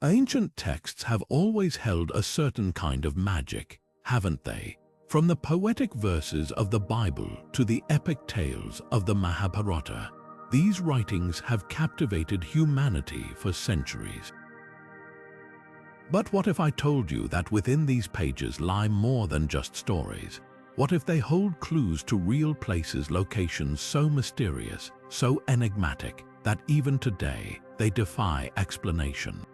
Ancient texts have always held a certain kind of magic, haven't they? From the poetic verses of the Bible to the epic tales of the Mahabharata, these writings have captivated humanity for centuries. But what if I told you that within these pages lie more than just stories? What if they hold clues to real places, locations so mysterious, so enigmatic, that even today they defy explanation?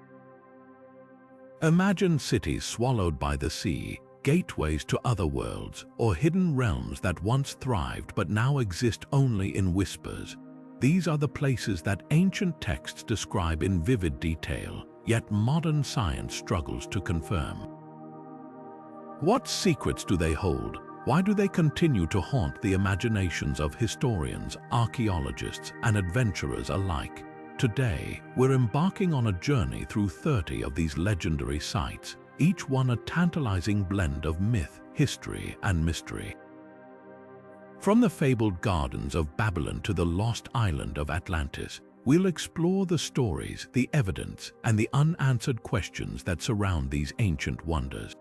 Imagine cities swallowed by the sea, gateways to other worlds, or hidden realms that once thrived but now exist only in whispers. These are the places that ancient texts describe in vivid detail, yet modern science struggles to confirm. What secrets do they hold? Why do they continue to haunt the imaginations of historians, archaeologists, and adventurers alike? Today, we're embarking on a journey through 30 of these legendary sites, each one a tantalizing blend of myth, history, and mystery. From the fabled gardens of Babylon to the lost island of Atlantis, we'll explore the stories, the evidence, and the unanswered questions that surround these ancient wonders.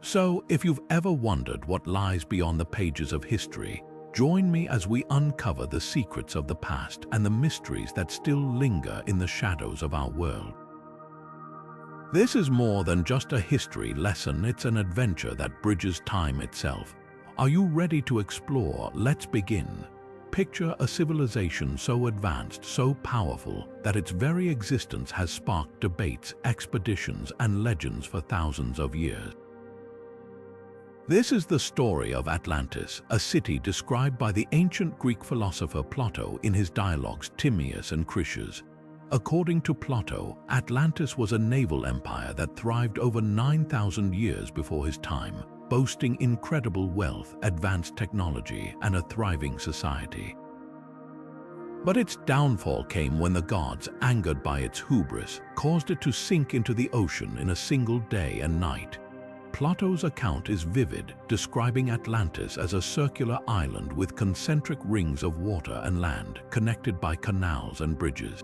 So, if you've ever wondered what lies beyond the pages of history, join me as we uncover the secrets of the past and the mysteries that still linger in the shadows of our world. This is more than just a history lesson, it's an adventure that bridges time itself. Are you ready to explore? Let's begin. Picture a civilization so advanced, so powerful, that its very existence has sparked debates, expeditions, and legends for thousands of years. This is the story of Atlantis, a city described by the ancient Greek philosopher Plato in his dialogues Timaeus and Critias. According to Plato, Atlantis was a naval empire that thrived over 9,000 years before his time, boasting incredible wealth, advanced technology, and a thriving society. But its downfall came when the gods, angered by its hubris, caused it to sink into the ocean in a single day and night. Plato's account is vivid, describing Atlantis as a circular island with concentric rings of water and land, connected by canals and bridges.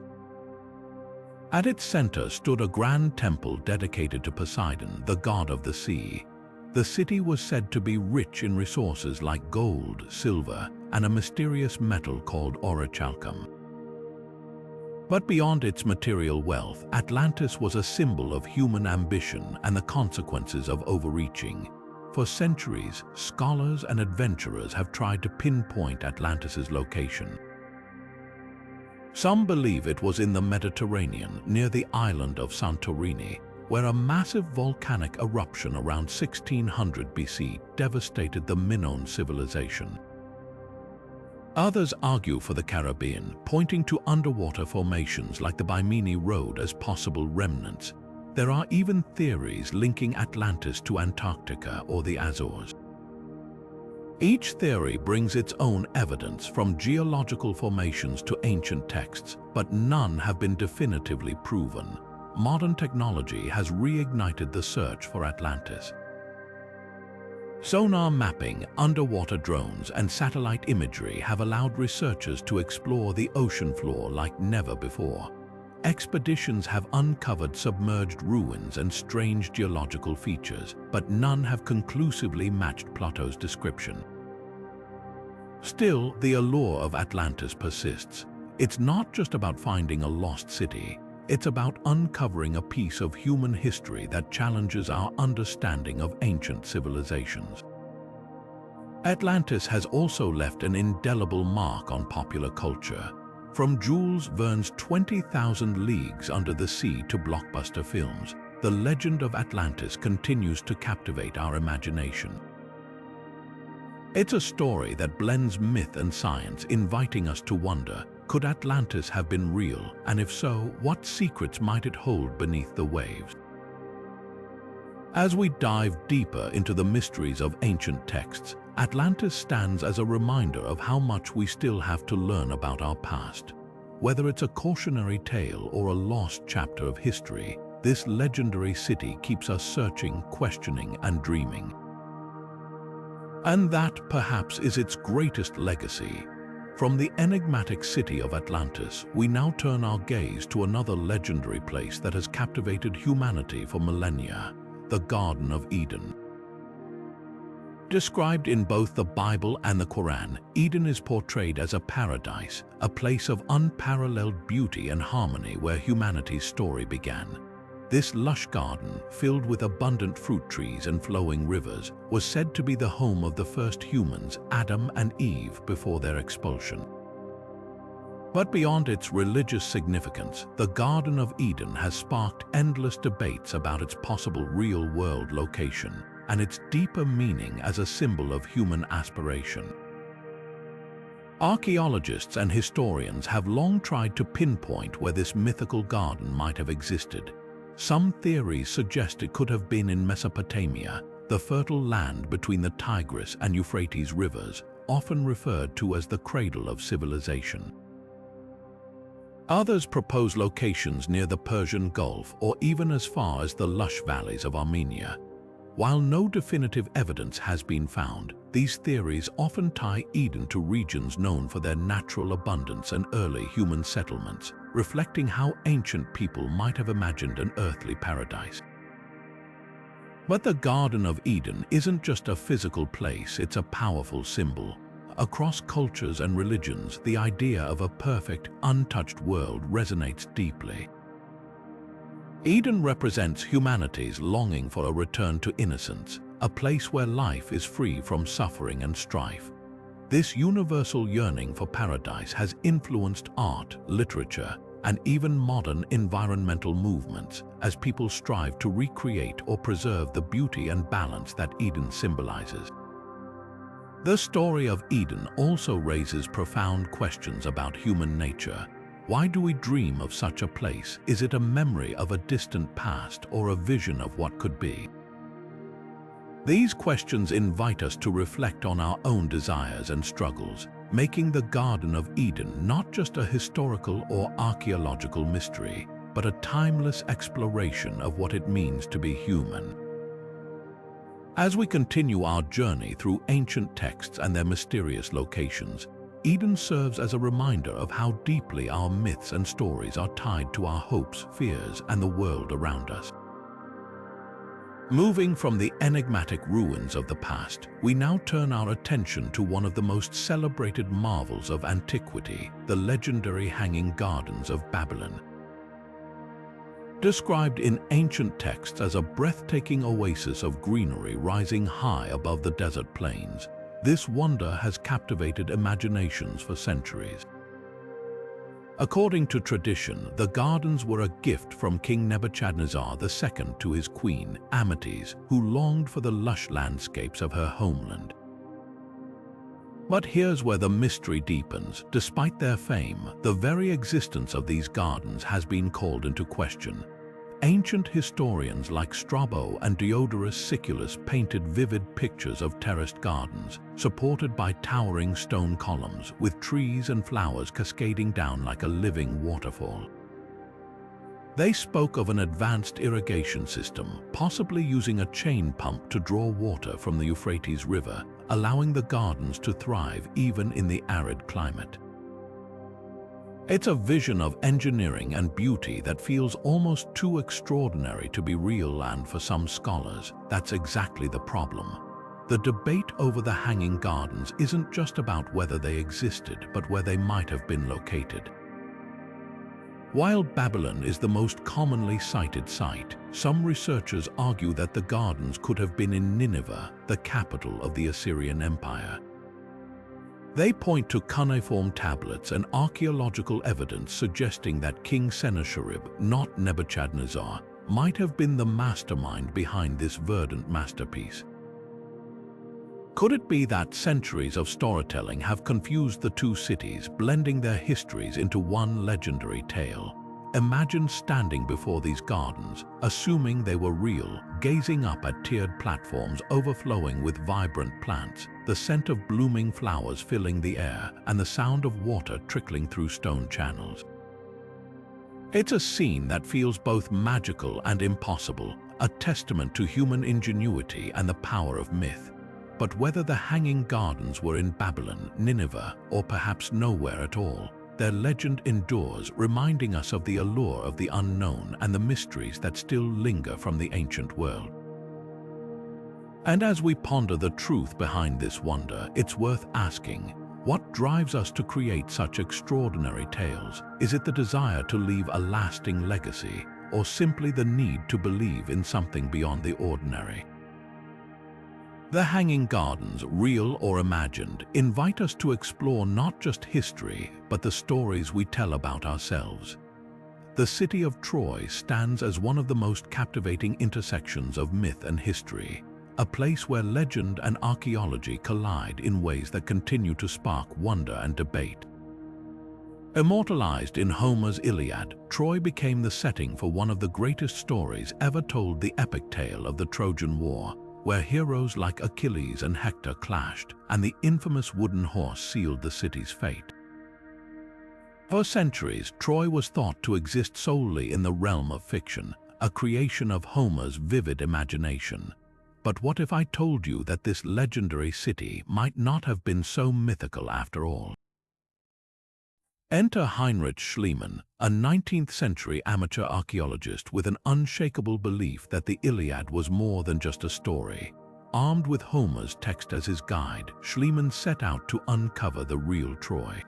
At its center stood a grand temple dedicated to Poseidon, the god of the sea. The city was said to be rich in resources like gold, silver, and a mysterious metal called orichalcum. But beyond its material wealth, Atlantis was a symbol of human ambition and the consequences of overreaching. For centuries, scholars and adventurers have tried to pinpoint Atlantis's location. Some believe it was in the Mediterranean, near the island of Santorini, where a massive volcanic eruption around 1600 BC devastated the Minoan civilization. Others argue for the Caribbean, pointing to underwater formations like the Bimini Road as possible remnants. There are even theories linking Atlantis to Antarctica or the Azores. Each theory brings its own evidence, from geological formations to ancient texts, but none have been definitively proven. Modern technology has reignited the search for Atlantis. Sonar mapping, underwater drones, and satellite imagery have allowed researchers to explore the ocean floor like never before. Expeditions have uncovered submerged ruins and strange geological features, but none have conclusively matched Plato's description. Still, the allure of Atlantis persists. It's not just about finding a lost city. It's about uncovering a piece of human history that challenges our understanding of ancient civilizations. Atlantis has also left an indelible mark on popular culture. From Jules Verne's 20,000 Leagues Under the Sea to blockbuster films, the Legend of Atlantis continues to captivate our imagination. It's a story that blends myth and science, inviting us to wonder, could Atlantis have been real? And if so, what secrets might it hold beneath the waves? As we dive deeper into the mysteries of ancient texts, Atlantis stands as a reminder of how much we still have to learn about our past. Whether it's a cautionary tale or a lost chapter of history, this legendary city keeps us searching, questioning, and dreaming. And that, perhaps, is its greatest legacy. From the enigmatic city of Atlantis, we now turn our gaze to another legendary place that has captivated humanity for millennia, the Garden of Eden. Described in both the Bible and the Quran, Eden is portrayed as a paradise, a place of unparalleled beauty and harmony where humanity's story began. This lush garden, filled with abundant fruit trees and flowing rivers, was said to be the home of the first humans, Adam and Eve, before their expulsion. But beyond its religious significance, the Garden of Eden has sparked endless debates about its possible real-world location and its deeper meaning as a symbol of human aspiration. Archaeologists and historians have long tried to pinpoint where this mythical garden might have existed. Some theories suggest it could have been in Mesopotamia, the fertile land between the Tigris and Euphrates rivers, often referred to as the cradle of civilization. Others propose locations near the Persian Gulf or even as far as the lush valleys of Armenia. While no definitive evidence has been found, these theories often tie Eden to regions known for their natural abundance and early human settlements, reflecting how ancient people might have imagined an earthly paradise. But the Garden of Eden isn't just a physical place, it's a powerful symbol. Across cultures and religions, the idea of a perfect, untouched world resonates deeply. Eden represents humanity's longing for a return to innocence, a place where life is free from suffering and strife. This universal yearning for paradise has influenced art, literature, and even modern environmental movements as people strive to recreate or preserve the beauty and balance that Eden symbolizes. The story of Eden also raises profound questions about human nature. Why do we dream of such a place? Is it a memory of a distant past or a vision of what could be? These questions invite us to reflect on our own desires and struggles, making the Garden of Eden not just a historical or archaeological mystery, but a timeless exploration of what it means to be human. As we continue our journey through ancient texts and their mysterious locations, Eden serves as a reminder of how deeply our myths and stories are tied to our hopes, fears, and the world around us. Moving from the enigmatic ruins of the past, we now turn our attention to one of the most celebrated marvels of antiquity, the legendary Hanging Gardens of Babylon. Described in ancient texts as a breathtaking oasis of greenery rising high above the desert plains, this wonder has captivated imaginations for centuries. According to tradition, the gardens were a gift from King Nebuchadnezzar II to his queen, Amytis, who longed for the lush landscapes of her homeland. But here's where the mystery deepens. Despite their fame, the very existence of these gardens has been called into question. Ancient historians like Strabo and Diodorus Siculus painted vivid pictures of terraced gardens, supported by towering stone columns, with trees and flowers cascading down like a living waterfall. They spoke of an advanced irrigation system, possibly using a chain pump to draw water from the Euphrates River, allowing the gardens to thrive even in the arid climate. It's a vision of engineering and beauty that feels almost too extraordinary to be real, and for some scholars, that's exactly the problem. The debate over the Hanging Gardens isn't just about whether they existed, but where they might have been located. While Babylon is the most commonly cited site, some researchers argue that the gardens could have been in Nineveh, the capital of the Assyrian Empire. They point to cuneiform tablets and archaeological evidence suggesting that King Sennacherib, not Nebuchadnezzar, might have been the mastermind behind this verdant masterpiece. Could it be that centuries of storytelling have confused the two cities, blending their histories into one legendary tale? Imagine standing before these gardens, assuming they were real, gazing up at tiered platforms overflowing with vibrant plants, the scent of blooming flowers filling the air, and the sound of water trickling through stone channels. It's a scene that feels both magical and impossible, a testament to human ingenuity and the power of myth. But whether the Hanging Gardens were in Babylon, Nineveh, or perhaps nowhere at all, their legend endures, reminding us of the allure of the unknown and the mysteries that still linger from the ancient world. And as we ponder the truth behind this wonder, it's worth asking, what drives us to create such extraordinary tales? Is it the desire to leave a lasting legacy, or simply the need to believe in something beyond the ordinary? The Hanging Gardens, real or imagined, invite us to explore not just history, but the stories we tell about ourselves. The city of Troy stands as one of the most captivating intersections of myth and history, a place where legend and archaeology collide in ways that continue to spark wonder and debate. Immortalized in Homer's Iliad, Troy became the setting for one of the greatest stories ever told, the epic tale of the Trojan War, where heroes like Achilles and Hector clashed, and the infamous wooden horse sealed the city's fate. For centuries, Troy was thought to exist solely in the realm of fiction, a creation of Homer's vivid imagination. But what if I told you that this legendary city might not have been so mythical after all? Enter Heinrich Schliemann, a 19th-century amateur archaeologist with an unshakable belief that the Iliad was more than just a story. Armed with Homer's text as his guide, Schliemann set out to uncover the real Troy.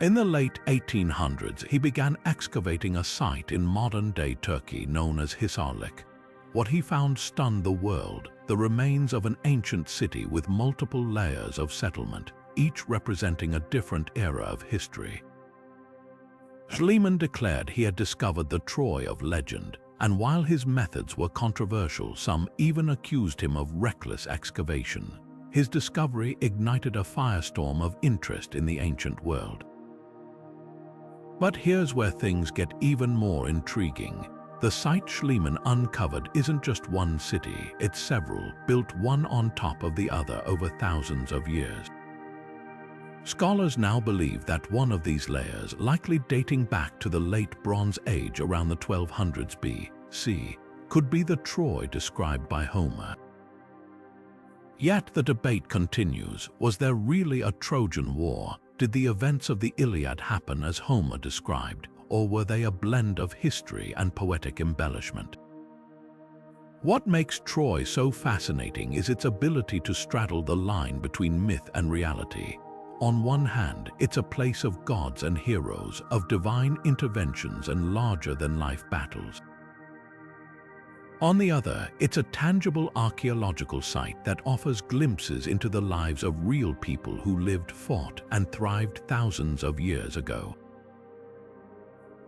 In the late 1800s, he began excavating a site in modern-day Turkey known as Hisarlik. What he found stunned the world: the remains of an ancient city with multiple layers of settlement, each representing a different era of history. Schliemann declared he had discovered the Troy of legend, and while his methods were controversial, some even accused him of reckless excavation. His discovery ignited a firestorm of interest in the ancient world. But here's where things get even more intriguing. The site Schliemann uncovered isn't just one city, it's several, built one on top of the other over thousands of years. Scholars now believe that one of these layers, likely dating back to the late Bronze Age around the 1200s BC, could be the Troy described by Homer. Yet the debate continues. Was there really a Trojan War? Did the events of the Iliad happen as Homer described, or were they a blend of history and poetic embellishment? What makes Troy so fascinating is its ability to straddle the line between myth and reality. On one hand, it's a place of gods and heroes, of divine interventions and larger-than-life battles. On the other, it's a tangible archaeological site that offers glimpses into the lives of real people who lived, fought, and thrived thousands of years ago.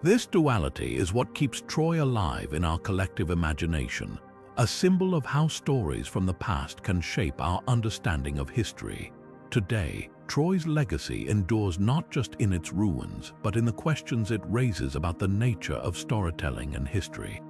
This duality is what keeps Troy alive in our collective imagination, a symbol of how stories from the past can shape our understanding of history. Today, Troy's legacy endures not just in its ruins, but in the questions it raises about the nature of storytelling and history.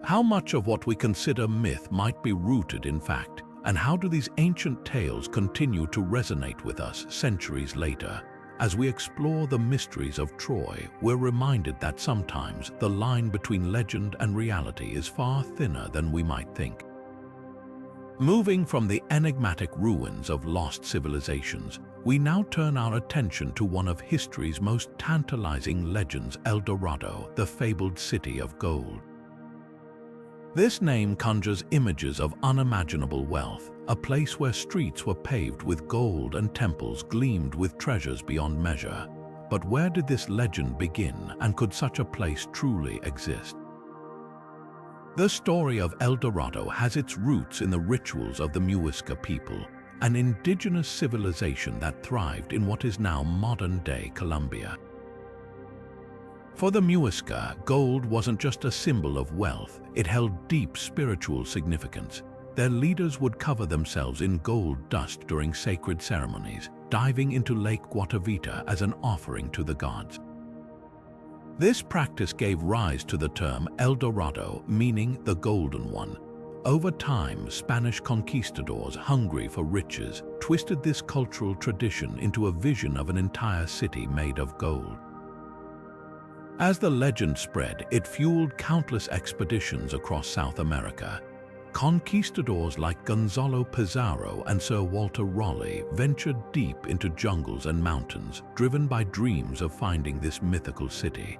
How much of what we consider myth might be rooted in fact, and how do these ancient tales continue to resonate with us centuries later? As we explore the mysteries of Troy, we're reminded that sometimes the line between legend and reality is far thinner than we might think. Moving from the enigmatic ruins of lost civilizations, we now turn our attention to one of history's most tantalizing legends, El Dorado, the fabled city of gold. This name conjures images of unimaginable wealth, a place where streets were paved with gold and temples gleamed with treasures beyond measure. But where did this legend begin, and could such a place truly exist? The story of El Dorado has its roots in the rituals of the Muisca people, an indigenous civilization that thrived in what is now modern-day Colombia. For the Muisca, gold wasn't just a symbol of wealth, it held deep spiritual significance. Their leaders would cover themselves in gold dust during sacred ceremonies, diving into Lake Guatavita as an offering to the gods. This practice gave rise to the term El Dorado, meaning the Golden One. Over time, Spanish conquistadors, hungry for riches, twisted this cultural tradition into a vision of an entire city made of gold. As the legend spread, it fueled countless expeditions across South America. Conquistadors like Gonzalo Pizarro and Sir Walter Raleigh ventured deep into jungles and mountains, driven by dreams of finding this mythical city.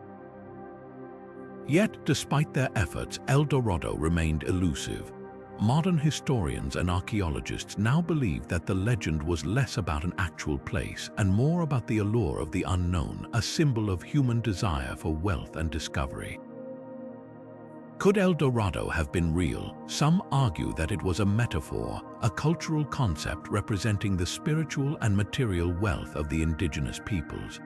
Yet, despite their efforts, El Dorado remained elusive. Modern historians and archaeologists now believe that the legend was less about an actual place and more about the allure of the unknown, a symbol of human desire for wealth and discovery. Could El Dorado have been real? Some argue that it was a metaphor, a cultural concept representing the spiritual and material wealth of the indigenous peoples.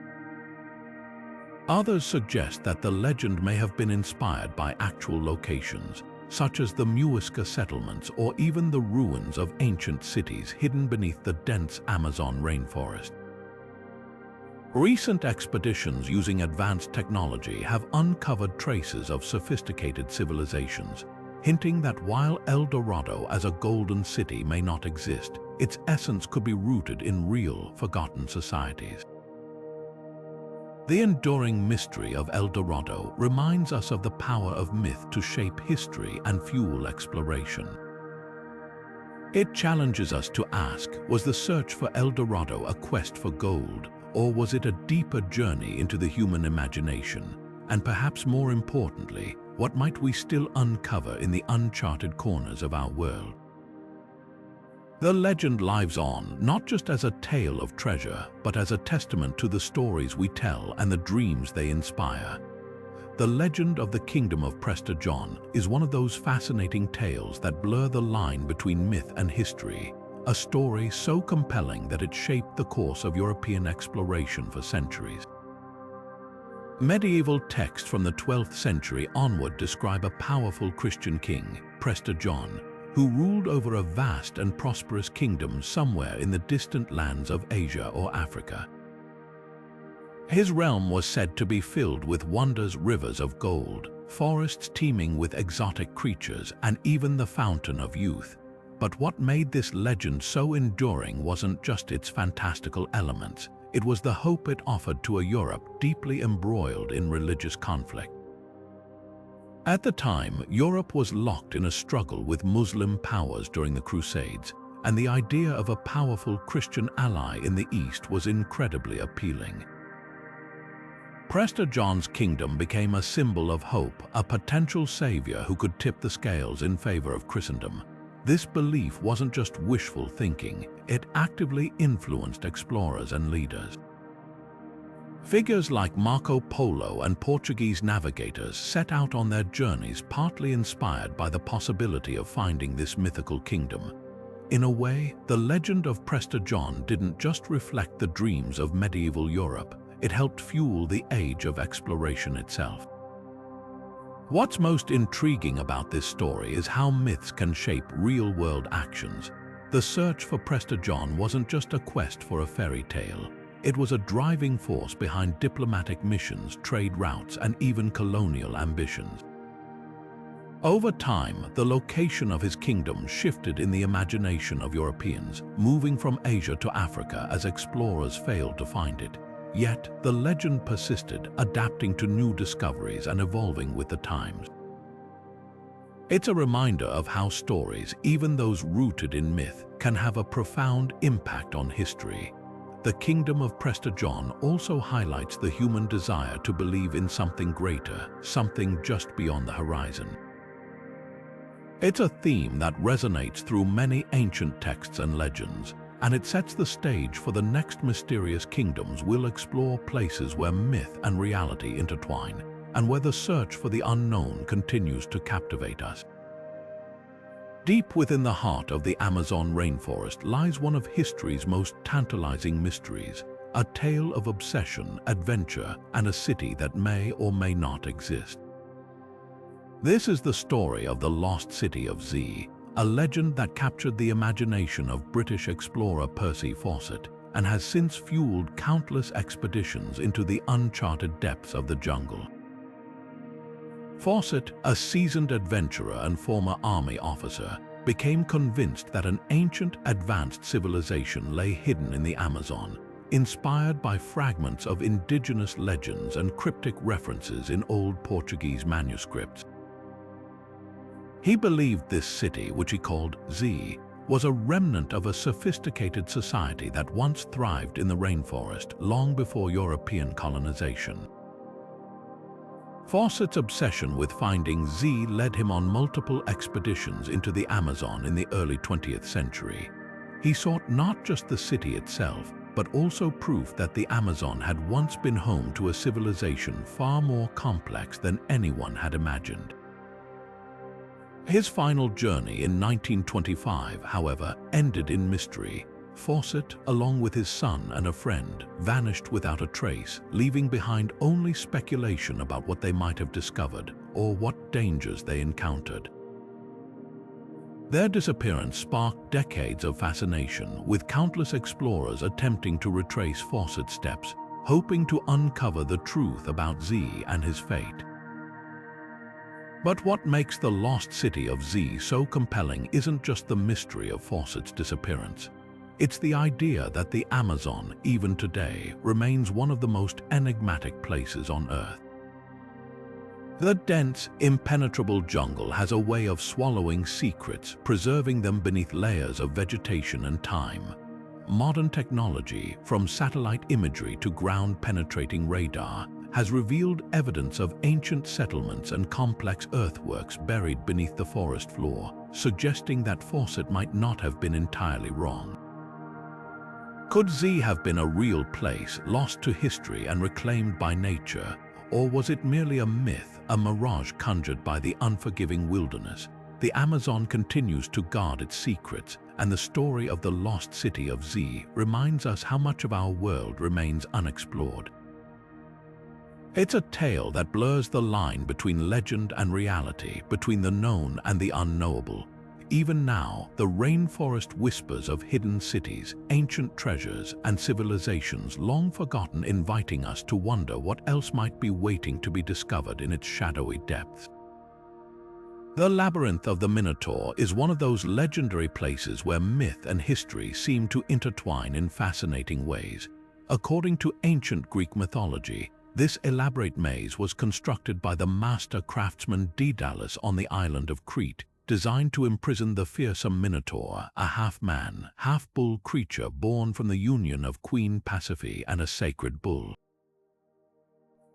Others suggest that the legend may have been inspired by actual locations, such as the Muisca settlements or even the ruins of ancient cities hidden beneath the dense Amazon rainforest. Recent expeditions using advanced technology have uncovered traces of sophisticated civilizations, hinting that while El Dorado as a golden city may not exist, its essence could be rooted in real, forgotten societies. The enduring mystery of El Dorado reminds us of the power of myth to shape history and fuel exploration. It challenges us to ask, was the search for El Dorado a quest for gold, or was it a deeper journey into the human imagination? And perhaps more importantly, what might we still uncover in the uncharted corners of our world? The legend lives on, not just as a tale of treasure, but as a testament to the stories we tell and the dreams they inspire. The legend of the Kingdom of Prester John is one of those fascinating tales that blur the line between myth and history, a story so compelling that it shaped the course of European exploration for centuries. Medieval texts from the 12th century onward describe a powerful Christian king, Prester John, who ruled over a vast and prosperous kingdom somewhere in the distant lands of Asia or Africa. His realm was said to be filled with wondrous rivers of gold, forests teeming with exotic creatures, and even the fountain of youth. But what made this legend so enduring wasn't just its fantastical elements, it was the hope it offered to a Europe deeply embroiled in religious conflict. At the time, Europe was locked in a struggle with Muslim powers during the Crusades, and the idea of a powerful Christian ally in the East was incredibly appealing. Prester John's kingdom became a symbol of hope, a potential savior who could tip the scales in favor of Christendom. This belief wasn't just wishful thinking, it actively influenced explorers and leaders. Figures like Marco Polo and Portuguese navigators set out on their journeys partly inspired by the possibility of finding this mythical kingdom. In a way, the legend of Prester John didn't just reflect the dreams of medieval Europe, it helped fuel the age of exploration itself. What's most intriguing about this story is how myths can shape real-world actions. The search for Prester John wasn't just a quest for a fairy tale. It was a driving force behind diplomatic missions, trade routes, and even colonial ambitions. Over time, the location of his kingdom shifted in the imagination of Europeans, moving from Asia to Africa as explorers failed to find it. Yet, the legend persisted, adapting to new discoveries and evolving with the times. It's a reminder of how stories, even those rooted in myth, can have a profound impact on history. The Kingdom of Prester John also highlights the human desire to believe in something greater, something just beyond the horizon. It's a theme that resonates through many ancient texts and legends, and it sets the stage for the next mysterious kingdoms. We'll explore places where myth and reality intertwine, and where the search for the unknown continues to captivate us. Deep within the heart of the Amazon rainforest lies one of history's most tantalizing mysteries, a tale of obsession, adventure, and a city that may or may not exist. This is the story of the lost city of Z, a legend that captured the imagination of British explorer Percy Fawcett and has since fueled countless expeditions into the uncharted depths of the jungle. Fawcett, a seasoned adventurer and former army officer, became convinced that an ancient, advanced civilization lay hidden in the Amazon, inspired by fragments of indigenous legends and cryptic references in old Portuguese manuscripts. He believed this city, which he called Z, was a remnant of a sophisticated society that once thrived in the rainforest long before European colonization. Fawcett's obsession with finding Z led him on multiple expeditions into the Amazon in the early 20th century. He sought not just the city itself, but also proof that the Amazon had once been home to a civilization far more complex than anyone had imagined. His final journey in 1925, however, ended in mystery. Fawcett, along with his son and a friend, vanished without a trace, leaving behind only speculation about what they might have discovered or what dangers they encountered. Their disappearance sparked decades of fascination, with countless explorers attempting to retrace Fawcett's steps, hoping to uncover the truth about Z and his fate. But what makes the lost city of Z so compelling isn't just the mystery of Fawcett's disappearance. It's the idea that the Amazon, even today, remains one of the most enigmatic places on Earth. The dense, impenetrable jungle has a way of swallowing secrets, preserving them beneath layers of vegetation and time. Modern technology, from satellite imagery to ground-penetrating radar, has revealed evidence of ancient settlements and complex earthworks buried beneath the forest floor, suggesting that Fawcett might not have been entirely wrong. Could Z have been a real place, lost to history and reclaimed by nature, or was it merely a myth, a mirage conjured by the unforgiving wilderness? The Amazon continues to guard its secrets, and the story of the lost city of Z reminds us how much of our world remains unexplored. It's a tale that blurs the line between legend and reality, between the known and the unknowable. Even now, the rainforest whispers of hidden cities, ancient treasures, and civilizations long forgotten, inviting us to wonder what else might be waiting to be discovered in its shadowy depths. The Labyrinth of the Minotaur is one of those legendary places where myth and history seem to intertwine in fascinating ways. According to ancient Greek mythology, this elaborate maze was constructed by the master craftsman Daedalus on the island of Crete, designed to imprison the fearsome Minotaur, a half-man, half-bull creature born from the union of Queen Pasiphae and a sacred bull.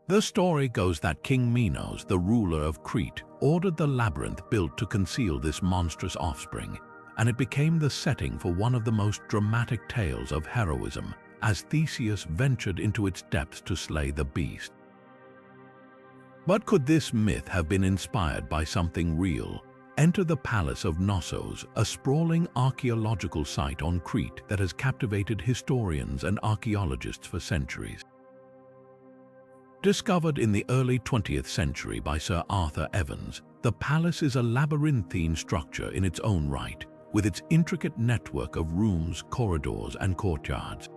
The story goes that King Minos, the ruler of Crete, ordered the labyrinth built to conceal this monstrous offspring, and it became the setting for one of the most dramatic tales of heroism, as Theseus ventured into its depths to slay the beast. But could this myth have been inspired by something real? Enter the Palace of Knossos, a sprawling archaeological site on Crete that has captivated historians and archaeologists for centuries. Discovered in the early 20th century by Sir Arthur Evans, the palace is a labyrinthine structure in its own right, with its intricate network of rooms, corridors, and courtyards.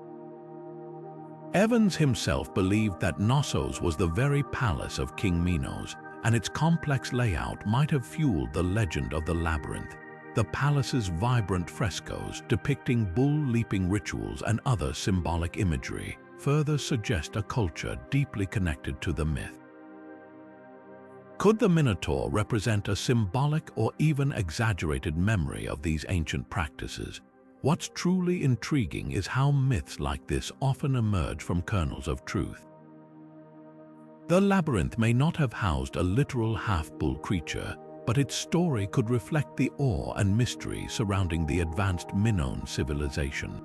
Evans himself believed that Knossos was the very palace of King Minos, and its complex layout might have fueled the legend of the labyrinth. The palace's vibrant frescoes depicting bull-leaping rituals and other symbolic imagery further suggest a culture deeply connected to the myth. Could the Minotaur represent a symbolic or even exaggerated memory of these ancient practices? What's truly intriguing is how myths like this often emerge from kernels of truth. The labyrinth may not have housed a literal half-bull creature, but its story could reflect the awe and mystery surrounding the advanced Minoan civilization.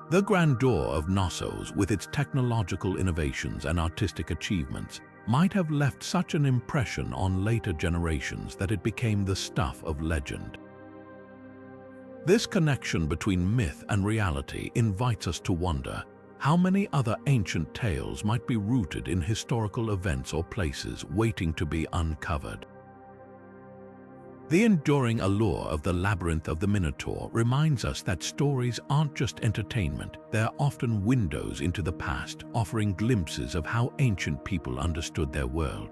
The grandeur of Knossos, with its technological innovations and artistic achievements, might have left such an impression on later generations that it became the stuff of legend. This connection between myth and reality invites us to wonder how many other ancient tales might be rooted in historical events or places waiting to be uncovered. The enduring allure of the Labyrinth of the Minotaur reminds us that stories aren't just entertainment, they're often windows into the past, offering glimpses of how ancient people understood their world.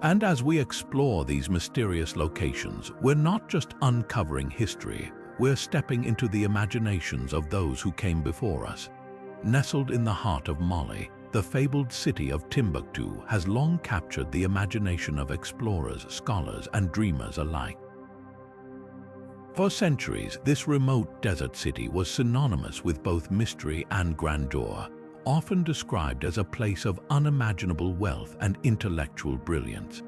And as we explore these mysterious locations, we're not just uncovering history, we're stepping into the imaginations of those who came before us. Nestled in the heart of Mali, the fabled city of Timbuktu has long captured the imagination of explorers, scholars, and dreamers alike. For centuries, this remote desert city was synonymous with both mystery and grandeur, often described as a place of unimaginable wealth and intellectual brilliance.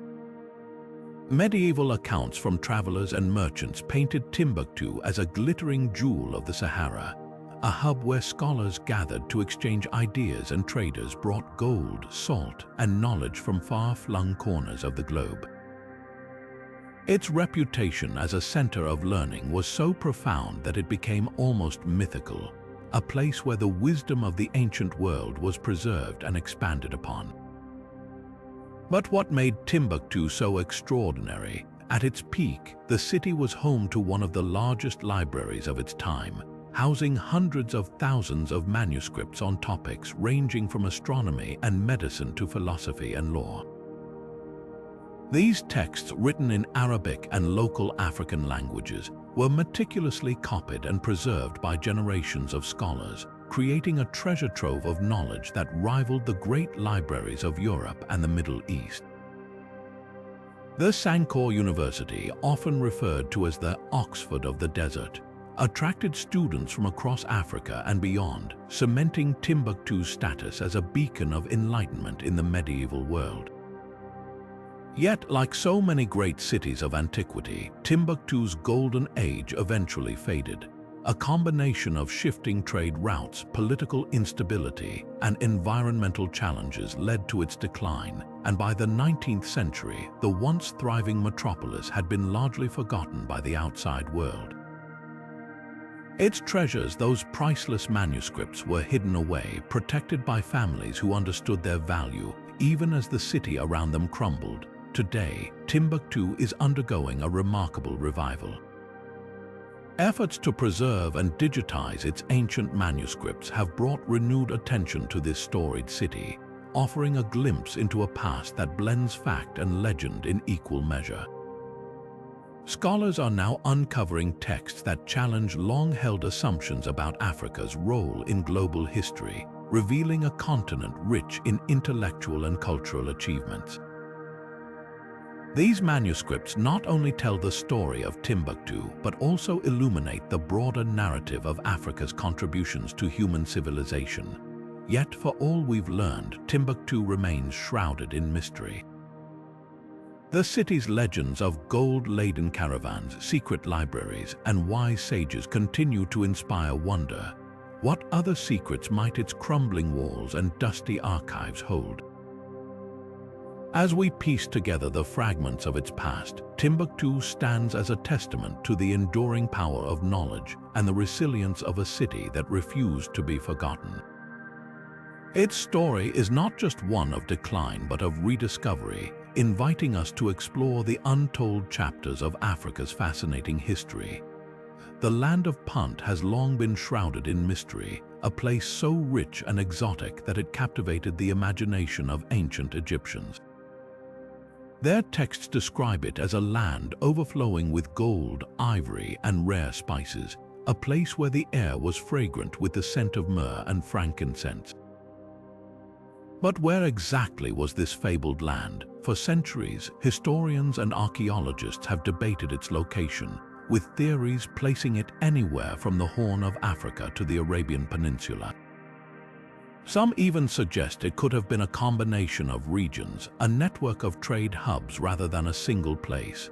Medieval accounts from travelers and merchants painted Timbuktu as a glittering jewel of the Sahara, a hub where scholars gathered to exchange ideas and traders brought gold, salt, and knowledge from far-flung corners of the globe. Its reputation as a center of learning was so profound that it became almost mythical, a place where the wisdom of the ancient world was preserved and expanded upon. But what made Timbuktu so extraordinary? At its peak, the city was home to one of the largest libraries of its time, housing hundreds of thousands of manuscripts on topics ranging from astronomy and medicine to philosophy and law. These texts, written in Arabic and local African languages, were meticulously copied and preserved by generations of scholars, creating a treasure trove of knowledge that rivaled the great libraries of Europe and the Middle East. The Sankore University, often referred to as the Oxford of the Desert, attracted students from across Africa and beyond, cementing Timbuktu's status as a beacon of enlightenment in the medieval world. Yet, like so many great cities of antiquity, Timbuktu's golden age eventually faded. A combination of shifting trade routes, political instability, and environmental challenges led to its decline, and by the 19th century, the once thriving metropolis had been largely forgotten by the outside world. Its treasures, those priceless manuscripts, were hidden away, protected by families who understood their value, even as the city around them crumbled. Today, Timbuktu is undergoing a remarkable revival. Efforts to preserve and digitize its ancient manuscripts have brought renewed attention to this storied city, offering a glimpse into a past that blends fact and legend in equal measure. Scholars are now uncovering texts that challenge long-held assumptions about Africa's role in global history, revealing a continent rich in intellectual and cultural achievements. These manuscripts not only tell the story of Timbuktu, but also illuminate the broader narrative of Africa's contributions to human civilization. Yet, for all we've learned, Timbuktu remains shrouded in mystery. The city's legends of gold-laden caravans, secret libraries, and wise sages continue to inspire wonder. What other secrets might its crumbling walls and dusty archives hold? As we piece together the fragments of its past, Timbuktu stands as a testament to the enduring power of knowledge and the resilience of a city that refused to be forgotten. Its story is not just one of decline but of rediscovery, inviting us to explore the untold chapters of Africa's fascinating history. The Land of Punt has long been shrouded in mystery, a place so rich and exotic that it captivated the imagination of ancient Egyptians. Their texts describe it as a land overflowing with gold, ivory, and rare spices, a place where the air was fragrant with the scent of myrrh and frankincense. But where exactly was this fabled land? For centuries, historians and archaeologists have debated its location, with theories placing it anywhere from the Horn of Africa to the Arabian Peninsula. Some even suggest it could have been a combination of regions, a network of trade hubs rather than a single place.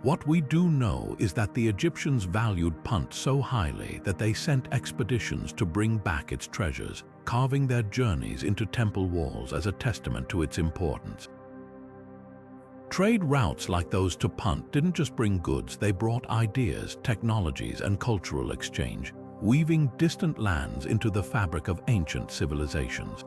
What we do know is that the Egyptians valued Punt so highly that they sent expeditions to bring back its treasures, carving their journeys into temple walls as a testament to its importance. Trade routes like those to Punt didn't just bring goods, they brought ideas, technologies, and cultural exchange, weaving distant lands into the fabric of ancient civilizations.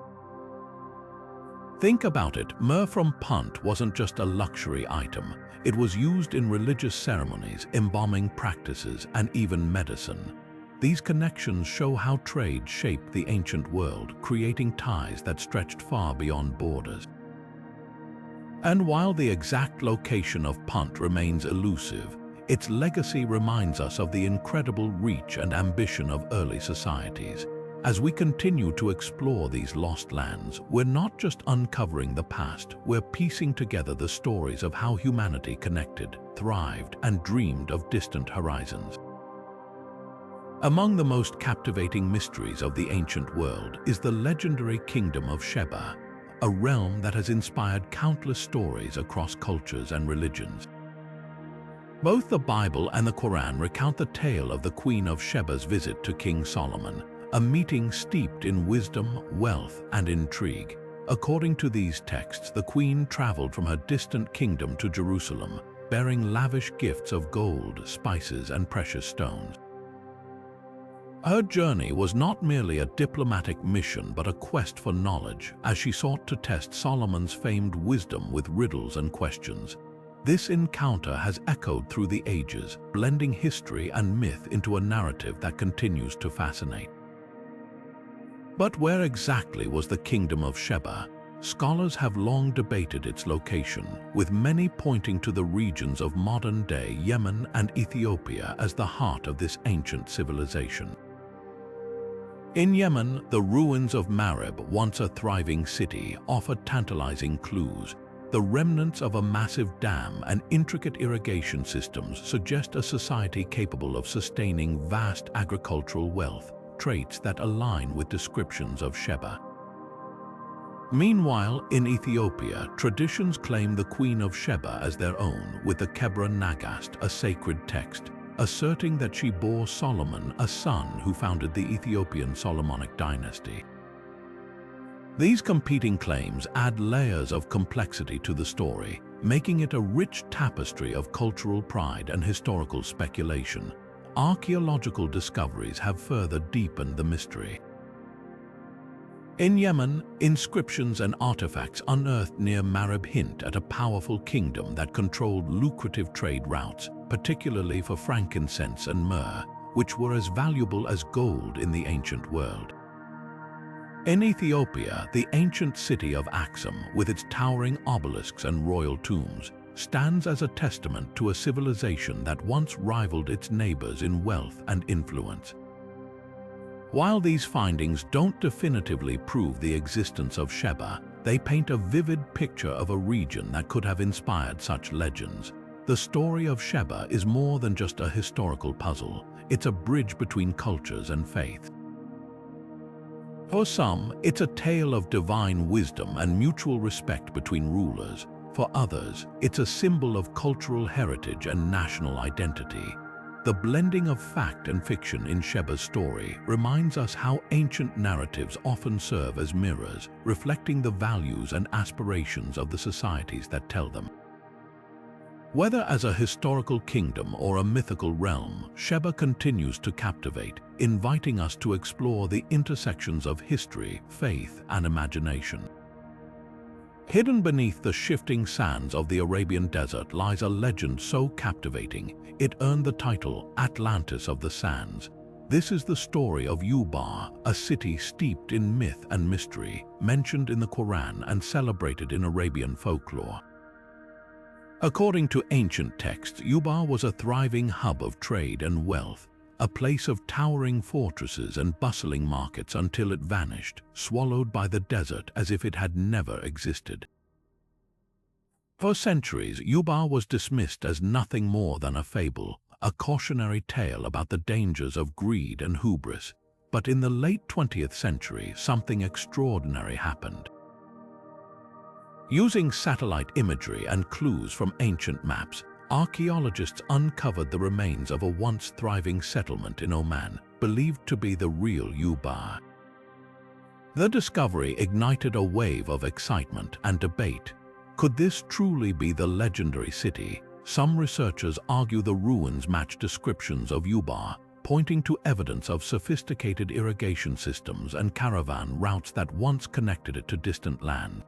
Think about it, myrrh from Punt wasn't just a luxury item. It was used in religious ceremonies, embalming practices, and even medicine. These connections show how trade shaped the ancient world, creating ties that stretched far beyond borders. And while the exact location of Punt remains elusive, its legacy reminds us of the incredible reach and ambition of early societies. As we continue to explore these lost lands, we're not just uncovering the past, we're piecing together the stories of how humanity connected, thrived, and dreamed of distant horizons. Among the most captivating mysteries of the ancient world is the legendary Kingdom of Sheba, a realm that has inspired countless stories across cultures and religions. Both the Bible and the Quran recount the tale of the Queen of Sheba's visit to King Solomon, a meeting steeped in wisdom, wealth, and intrigue. According to these texts, the queen traveled from her distant kingdom to Jerusalem, bearing lavish gifts of gold, spices, and precious stones. Her journey was not merely a diplomatic mission but a quest for knowledge, as she sought to test Solomon's famed wisdom with riddles and questions. This encounter has echoed through the ages, blending history and myth into a narrative that continues to fascinate. But where exactly was the Kingdom of Sheba? Scholars have long debated its location, with many pointing to the regions of modern-day Yemen and Ethiopia as the heart of this ancient civilization. In Yemen, the ruins of Marib, once a thriving city, offer tantalizing clues. The remnants of a massive dam and intricate irrigation systems suggest a society capable of sustaining vast agricultural wealth, traits that align with descriptions of Sheba. Meanwhile, in Ethiopia, traditions claim the Queen of Sheba as their own, with the Kebra Nagast, a sacred text, asserting that she bore Solomon, a son who founded the Ethiopian Solomonic dynasty. These competing claims add layers of complexity to the story, making it a rich tapestry of cultural pride and historical speculation. Archaeological discoveries have further deepened the mystery. In Yemen, inscriptions and artifacts unearthed near Marib hint at a powerful kingdom that controlled lucrative trade routes, particularly for frankincense and myrrh, which were as valuable as gold in the ancient world. In Ethiopia, the ancient city of Axum, with its towering obelisks and royal tombs, stands as a testament to a civilization that once rivaled its neighbors in wealth and influence. While these findings don't definitively prove the existence of Sheba, they paint a vivid picture of a region that could have inspired such legends. The story of Sheba is more than just a historical puzzle, it's a bridge between cultures and faiths. For some, it's a tale of divine wisdom and mutual respect between rulers. For others, it's a symbol of cultural heritage and national identity. The blending of fact and fiction in Sheba's story reminds us how ancient narratives often serve as mirrors, reflecting the values and aspirations of the societies that tell them. Whether as a historical kingdom or a mythical realm, Sheba continues to captivate, inviting us to explore the intersections of history, faith, and imagination. Hidden beneath the shifting sands of the Arabian desert lies a legend so captivating, it earned the title Atlantis of the Sands. This is the story of Ubar, a city steeped in myth and mystery, mentioned in the Quran and celebrated in Arabian folklore. According to ancient texts, Ubar was a thriving hub of trade and wealth, a place of towering fortresses and bustling markets until it vanished, swallowed by the desert as if it had never existed. For centuries, Ubar was dismissed as nothing more than a fable, a cautionary tale about the dangers of greed and hubris. But in the late 20th century, something extraordinary happened. Using satellite imagery and clues from ancient maps, archaeologists uncovered the remains of a once thriving settlement in Oman, believed to be the real Ubar. The discovery ignited a wave of excitement and debate. Could this truly be the legendary city? Some researchers argue the ruins match descriptions of Ubar, pointing to evidence of sophisticated irrigation systems and caravan routes that once connected it to distant lands.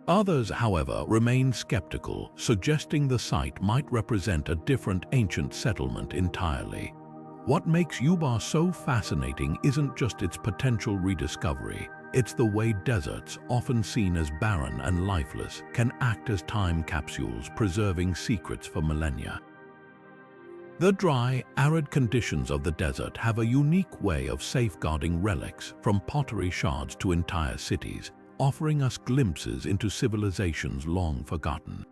Others, however, remain skeptical, suggesting the site might represent a different ancient settlement entirely. What makes Ubar so fascinating isn't just its potential rediscovery, it's the way deserts, often seen as barren and lifeless, can act as time capsules, preserving secrets for millennia. The dry, arid conditions of the desert have a unique way of safeguarding relics, from pottery shards to entire cities, offering us glimpses into civilizations long forgotten.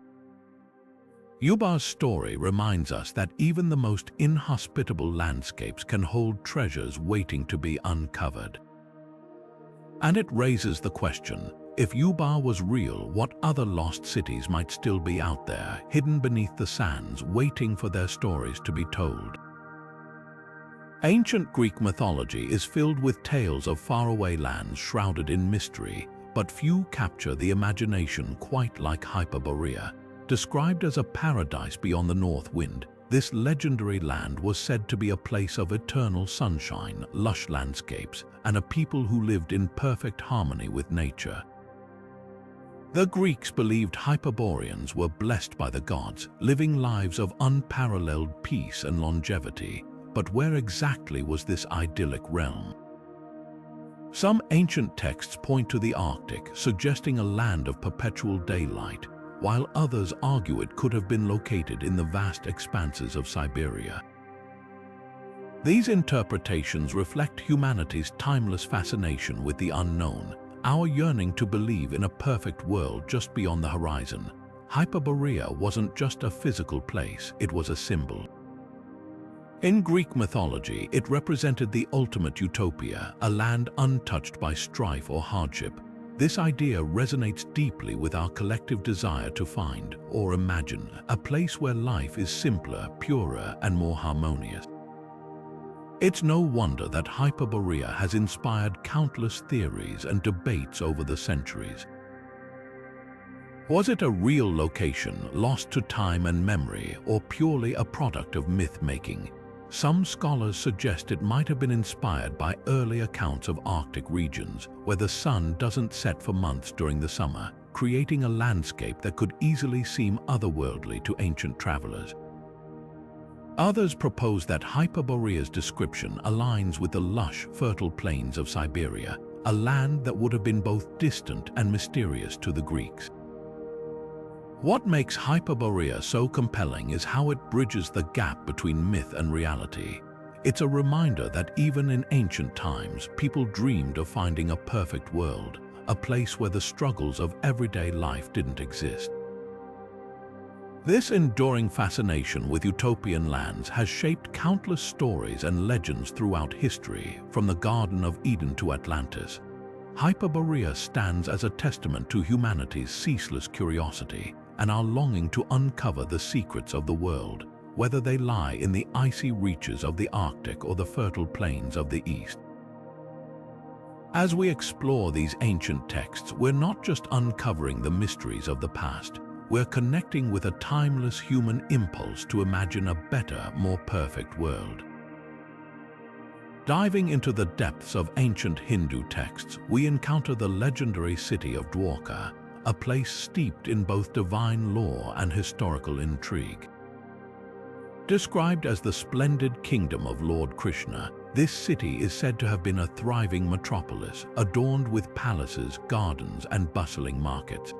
Ubar's story reminds us that even the most inhospitable landscapes can hold treasures waiting to be uncovered. And it raises the question, if Ubar was real, what other lost cities might still be out there, hidden beneath the sands, waiting for their stories to be told? Ancient Greek mythology is filled with tales of faraway lands shrouded in mystery, but few capture the imagination quite like Hyperborea. Described as a paradise beyond the north wind, this legendary land was said to be a place of eternal sunshine, lush landscapes, and a people who lived in perfect harmony with nature. The Greeks believed Hyperboreans were blessed by the gods, living lives of unparalleled peace and longevity. But where exactly was this idyllic realm? Some ancient texts point to the Arctic, suggesting a land of perpetual daylight, while others argue it could have been located in the vast expanses of Siberia. These interpretations reflect humanity's timeless fascination with the unknown, our yearning to believe in a perfect world just beyond the horizon. Hyperborea wasn't just a physical place, it was a symbol. In Greek mythology, it represented the ultimate utopia, a land untouched by strife or hardship. This idea resonates deeply with our collective desire to find, or imagine, a place where life is simpler, purer, and more harmonious. It's no wonder that Hyperborea has inspired countless theories and debates over the centuries. Was it a real location, lost to time and memory, or purely a product of myth-making? Some scholars suggest it might have been inspired by early accounts of Arctic regions, where the sun doesn't set for months during the summer, creating a landscape that could easily seem otherworldly to ancient travelers. Others propose that Hyperborea's description aligns with the lush, fertile plains of Siberia, a land that would have been both distant and mysterious to the Greeks. What makes Hyperborea so compelling is how it bridges the gap between myth and reality. It's a reminder that even in ancient times, people dreamed of finding a perfect world, a place where the struggles of everyday life didn't exist. This enduring fascination with utopian lands has shaped countless stories and legends throughout history, from the Garden of Eden to Atlantis. Hyperborea stands as a testament to humanity's ceaseless curiosity and our longing to uncover the secrets of the world, whether they lie in the icy reaches of the Arctic or the fertile plains of the East. As we explore these ancient texts, we're not just uncovering the mysteries of the past, we're connecting with a timeless human impulse to imagine a better, more perfect world. Diving into the depths of ancient Hindu texts, we encounter the legendary City of Dwarka, a place steeped in both divine lore and historical intrigue. Described as the splendid kingdom of Lord Krishna, this city is said to have been a thriving metropolis, adorned with palaces, gardens, and bustling markets.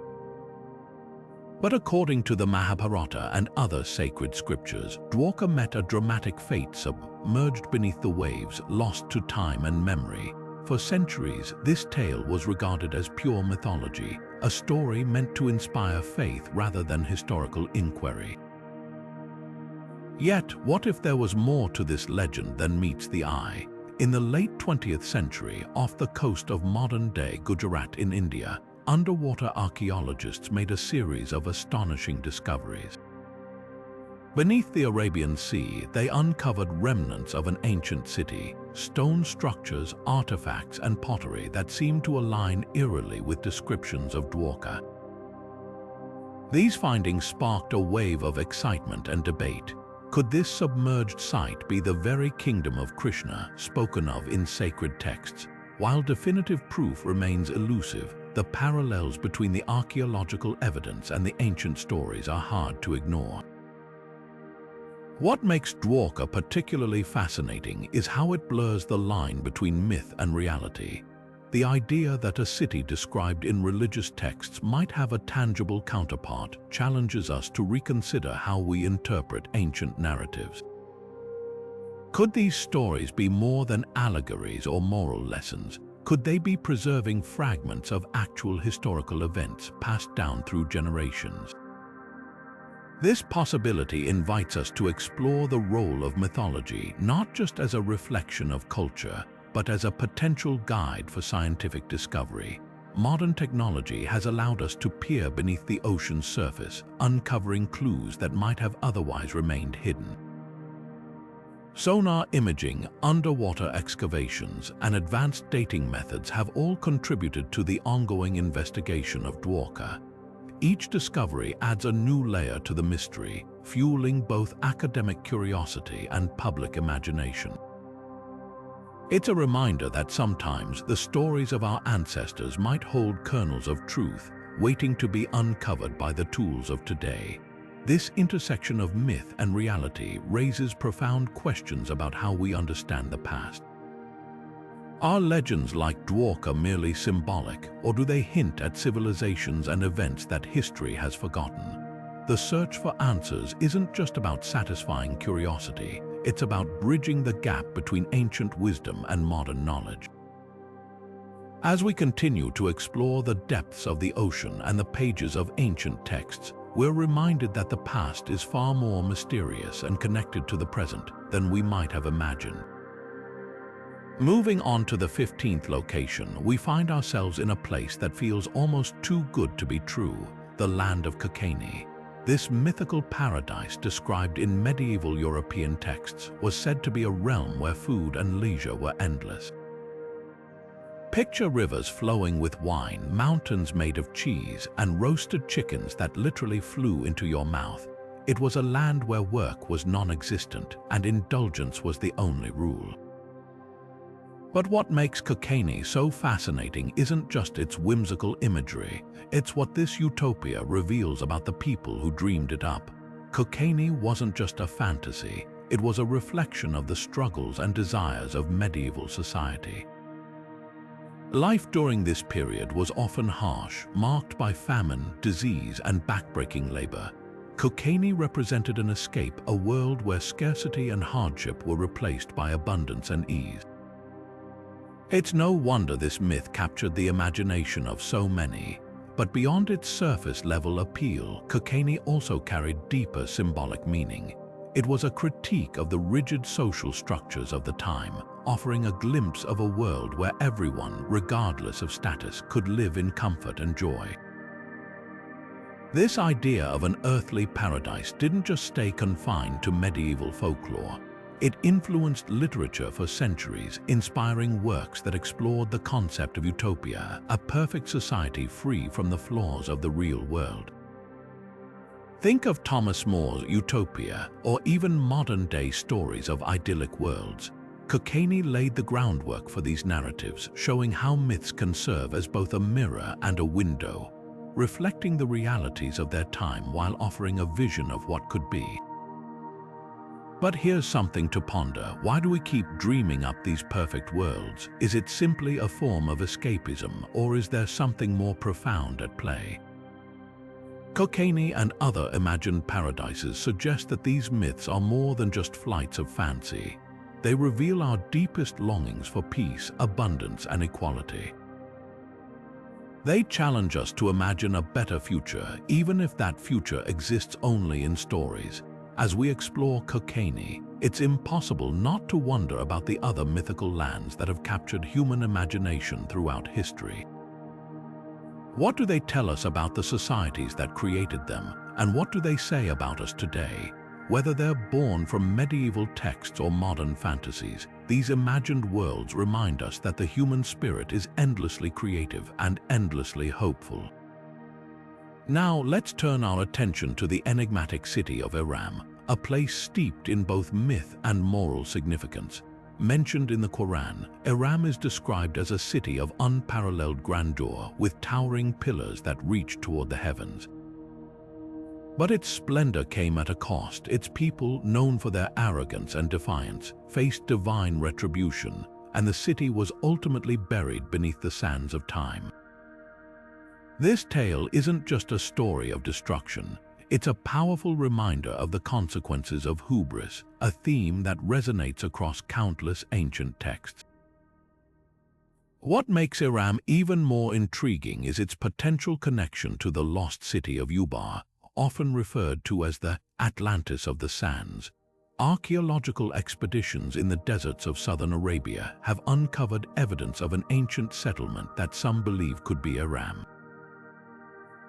But according to the Mahabharata and other sacred scriptures, Dwarka met a dramatic fate, submerged beneath the waves, lost to time and memory. For centuries, this tale was regarded as pure mythology, a story meant to inspire faith rather than historical inquiry. Yet, what if there was more to this legend than meets the eye? In the late 20th century, off the coast of modern-day Gujarat in India, underwater archaeologists made a series of astonishing discoveries. Beneath the Arabian Sea, they uncovered remnants of an ancient city, stone structures, artifacts, and pottery that seemed to align eerily with descriptions of Dwarka. These findings sparked a wave of excitement and debate. Could this submerged site be the very kingdom of Krishna spoken of in sacred texts? While definitive proof remains elusive, the parallels between the archaeological evidence and the ancient stories are hard to ignore. What makes Dwarka particularly fascinating is how it blurs the line between myth and reality. The idea that a city described in religious texts might have a tangible counterpart challenges us to reconsider how we interpret ancient narratives. Could these stories be more than allegories or moral lessons? Could they be preserving fragments of actual historical events passed down through generations? This possibility invites us to explore the role of mythology not just as a reflection of culture, but as a potential guide for scientific discovery. Modern technology has allowed us to peer beneath the ocean's surface, uncovering clues that might have otherwise remained hidden. Sonar imaging, underwater excavations, and advanced dating methods have all contributed to the ongoing investigation of Dwarka. Each discovery adds a new layer to the mystery, fueling both academic curiosity and public imagination. It's a reminder that sometimes the stories of our ancestors might hold kernels of truth, waiting to be uncovered by the tools of today. This intersection of myth and reality raises profound questions about how we understand the past. Are legends like Dwarka merely symbolic, or do they hint at civilizations and events that history has forgotten? The search for answers isn't just about satisfying curiosity, it's about bridging the gap between ancient wisdom and modern knowledge. As we continue to explore the depths of the ocean and the pages of ancient texts, we're reminded that the past is far more mysterious and connected to the present than we might have imagined. Moving on to the 15th location, we find ourselves in a place that feels almost too good to be true, the Land of Cockaigne. This mythical paradise described in medieval European texts was said to be a realm where food and leisure were endless. Picture rivers flowing with wine, mountains made of cheese, and roasted chickens that literally flew into your mouth. It was a land where work was non-existent and indulgence was the only rule. But what makes Cockaigne so fascinating isn't just its whimsical imagery, it's what this utopia reveals about the people who dreamed it up. Cockaigne wasn't just a fantasy, it was a reflection of the struggles and desires of medieval society. Life during this period was often harsh, marked by famine, disease, and backbreaking labor. Cockaigne represented an escape, a world where scarcity and hardship were replaced by abundance and ease. It's no wonder this myth captured the imagination of so many. But beyond its surface-level appeal, Cockaigne also carried deeper symbolic meaning. It was a critique of the rigid social structures of the time, offering a glimpse of a world where everyone, regardless of status, could live in comfort and joy. This idea of an earthly paradise didn't just stay confined to medieval folklore. It influenced literature for centuries, inspiring works that explored the concept of utopia, a perfect society free from the flaws of the real world. Think of Thomas More's Utopia, or even modern-day stories of idyllic worlds. Cockaigne laid the groundwork for these narratives, showing how myths can serve as both a mirror and a window, reflecting the realities of their time while offering a vision of what could be. But here's something to ponder. Why do we keep dreaming up these perfect worlds? Is it simply a form of escapism, or is there something more profound at play? Cockaigne and other imagined paradises suggest that these myths are more than just flights of fancy. They reveal our deepest longings for peace, abundance, and equality. They challenge us to imagine a better future, even if that future exists only in stories. As we explore Cockaigne, it's impossible not to wonder about the other mythical lands that have captured human imagination throughout history. What do they tell us about the societies that created them, and what do they say about us today? Whether they're born from medieval texts or modern fantasies, these imagined worlds remind us that the human spirit is endlessly creative and endlessly hopeful. Now let's turn our attention to the enigmatic city of Iram, a place steeped in both myth and moral significance. Mentioned in the Quran, Iram is described as a city of unparalleled grandeur with towering pillars that reach toward the heavens. But its splendor came at a cost. Its people, known for their arrogance and defiance, faced divine retribution, and the city was ultimately buried beneath the sands of time. This tale isn't just a story of destruction. It's a powerful reminder of the consequences of hubris, a theme that resonates across countless ancient texts. What makes Iram even more intriguing is its potential connection to the lost city of Ubar, often referred to as the Atlantis of the Sands. Archaeological expeditions in the deserts of southern Arabia have uncovered evidence of an ancient settlement that some believe could be Iram.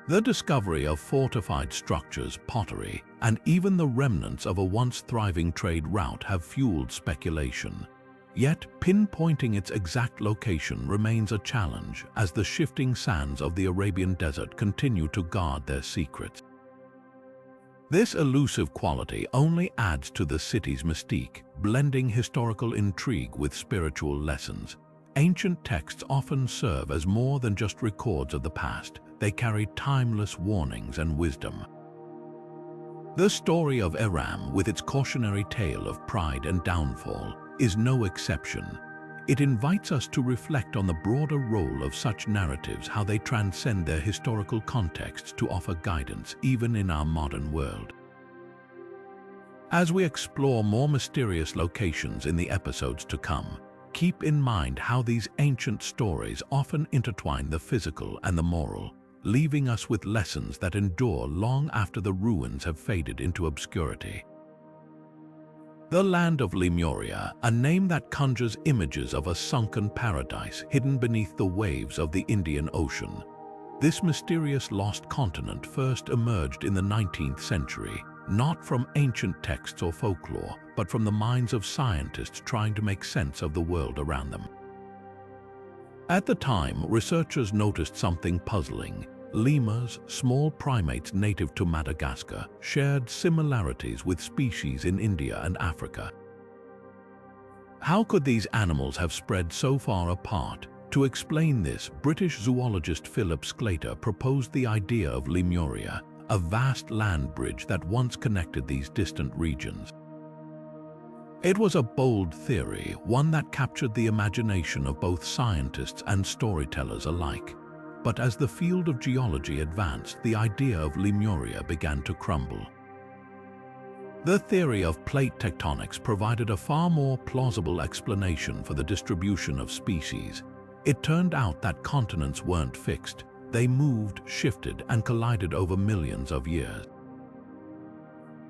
The discovery of fortified structures, pottery, and even the remnants of a once thriving trade route have fueled speculation. Yet, pinpointing its exact location remains a challenge as the shifting sands of the Arabian desert continue to guard their secrets. This elusive quality only adds to the city's mystique, blending historical intrigue with spiritual lessons. Ancient texts often serve as more than just records of the past. They carry timeless warnings and wisdom. The story of Iram, with its cautionary tale of pride and downfall, is no exception. It invites us to reflect on the broader role of such narratives, how they transcend their historical context to offer guidance even in our modern world. As we explore more mysterious locations in the episodes to come, keep in mind how these ancient stories often intertwine the physical and the moral, leaving us with lessons that endure long after the ruins have faded into obscurity. The Land of Lemuria, a name that conjures images of a sunken paradise hidden beneath the waves of the Indian Ocean. This mysterious lost continent first emerged in the 19th century, not from ancient texts or folklore, but from the minds of scientists trying to make sense of the world around them. At the time, researchers noticed something puzzling. Lemurs, small primates native to Madagascar, shared similarities with species in India and Africa. How could these animals have spread so far apart? To explain this, British zoologist Philip Sclater proposed the idea of Lemuria, a vast land bridge that once connected these distant regions. It was a bold theory, one that captured the imagination of both scientists and storytellers alike. But as the field of geology advanced, the idea of Lemuria began to crumble. The theory of plate tectonics provided a far more plausible explanation for the distribution of species. It turned out that continents weren't fixed. They moved, shifted, and collided over millions of years.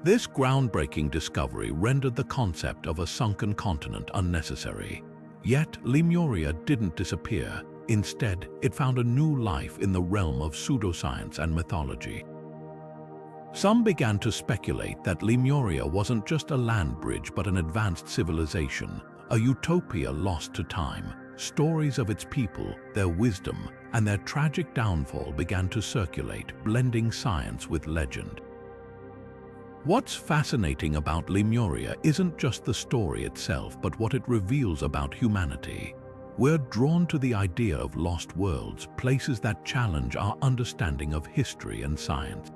This groundbreaking discovery rendered the concept of a sunken continent unnecessary. Yet, Lemuria didn't disappear. Instead, it found a new life in the realm of pseudoscience and mythology. Some began to speculate that Lemuria wasn't just a land bridge but an advanced civilization, a utopia lost to time. Stories of its people, their wisdom, and their tragic downfall began to circulate, blending science with legend. What's fascinating about Lemuria isn't just the story itself, but what it reveals about humanity. We're drawn to the idea of lost worlds, places that challenge our understanding of history and science.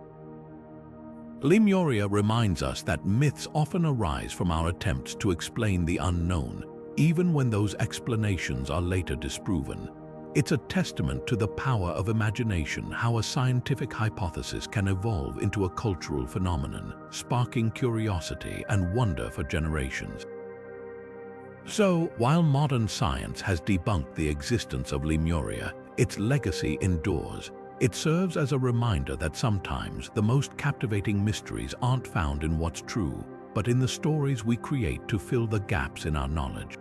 Lemuria reminds us that myths often arise from our attempts to explain the unknown, even when those explanations are later disproven. It's a testament to the power of imagination, how a scientific hypothesis can evolve into a cultural phenomenon, sparking curiosity and wonder for generations. So, while modern science has debunked the existence of Lemuria, its legacy endures. It serves as a reminder that sometimes the most captivating mysteries aren't found in what's true, but in the stories we create to fill the gaps in our knowledge.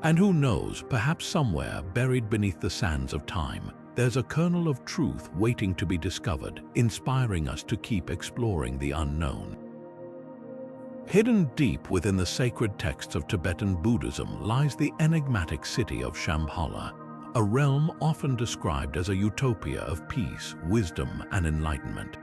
And who knows, perhaps somewhere buried beneath the sands of time, there's a kernel of truth waiting to be discovered, inspiring us to keep exploring the unknown. Hidden deep within the sacred texts of Tibetan Buddhism lies the enigmatic city of Shambhala, a realm often described as a utopia of peace, wisdom, and enlightenment.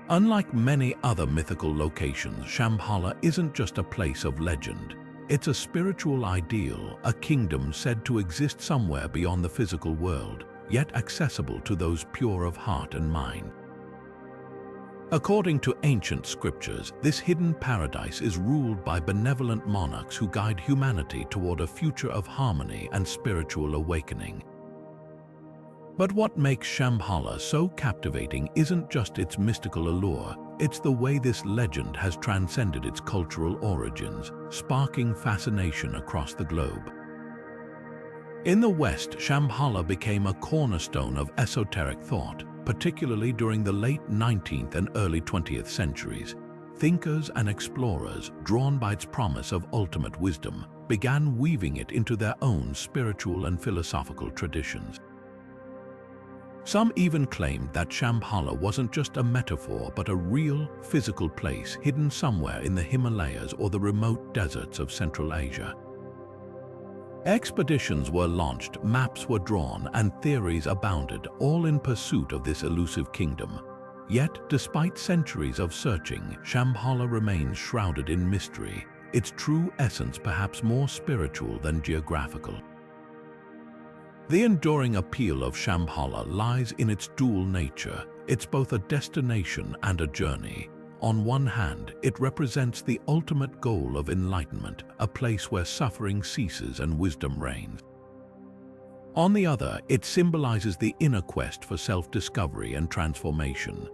Unlike many other mythical locations, Shambhala isn't just a place of legend. It's a spiritual ideal, a kingdom said to exist somewhere beyond the physical world, yet accessible to those pure of heart and mind. According to ancient scriptures, this hidden paradise is ruled by benevolent monarchs who guide humanity toward a future of harmony and spiritual awakening. But what makes Shambhala so captivating isn't just its mystical allure, it's the way this legend has transcended its cultural origins, sparking fascination across the globe. In the West, Shambhala became a cornerstone of esoteric thought, particularly during the late 19th and early 20th centuries. Thinkers and explorers, drawn by its promise of ultimate wisdom, began weaving it into their own spiritual and philosophical traditions. Some even claimed that Shambhala wasn't just a metaphor but a real, physical place hidden somewhere in the Himalayas or the remote deserts of Central Asia. Expeditions were launched, maps were drawn, and theories abounded, all in pursuit of this elusive kingdom. Yet, despite centuries of searching, Shambhala remains shrouded in mystery, its true essence perhaps more spiritual than geographical. The enduring appeal of Shambhala lies in its dual nature. It's both a destination and a journey. On one hand, it represents the ultimate goal of enlightenment, a place where suffering ceases and wisdom reigns. On the other, it symbolizes the inner quest for self-discovery and transformation.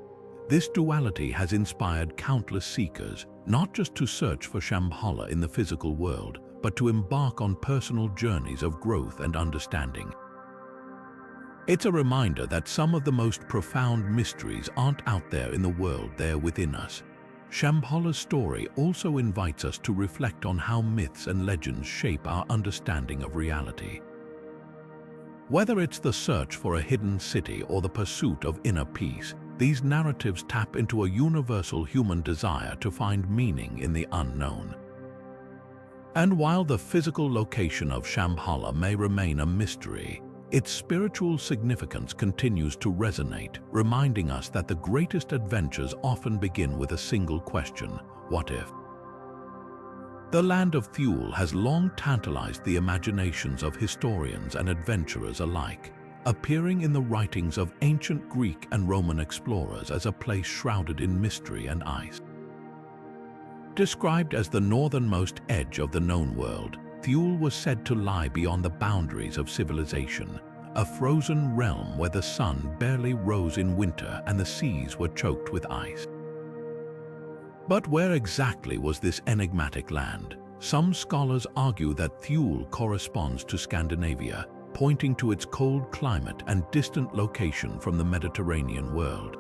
This duality has inspired countless seekers, not just to search for Shambhala in the physical world, but to embark on personal journeys of growth and understanding. It's a reminder that some of the most profound mysteries aren't out there in the world, they're within us. Shambhala's story also invites us to reflect on how myths and legends shape our understanding of reality. Whether it's the search for a hidden city or the pursuit of inner peace, these narratives tap into a universal human desire to find meaning in the unknown. And while the physical location of Shambhala may remain a mystery, its spiritual significance continues to resonate, reminding us that the greatest adventures often begin with a single question: what if? The Land of Thule has long tantalized the imaginations of historians and adventurers alike, appearing in the writings of ancient Greek and Roman explorers as a place shrouded in mystery and ice. Described as the northernmost edge of the known world, Thule was said to lie beyond the boundaries of civilization, a frozen realm where the sun barely rose in winter and the seas were choked with ice. But where exactly was this enigmatic land? Some scholars argue that Thule corresponds to Scandinavia, pointing to its cold climate and distant location from the Mediterranean world.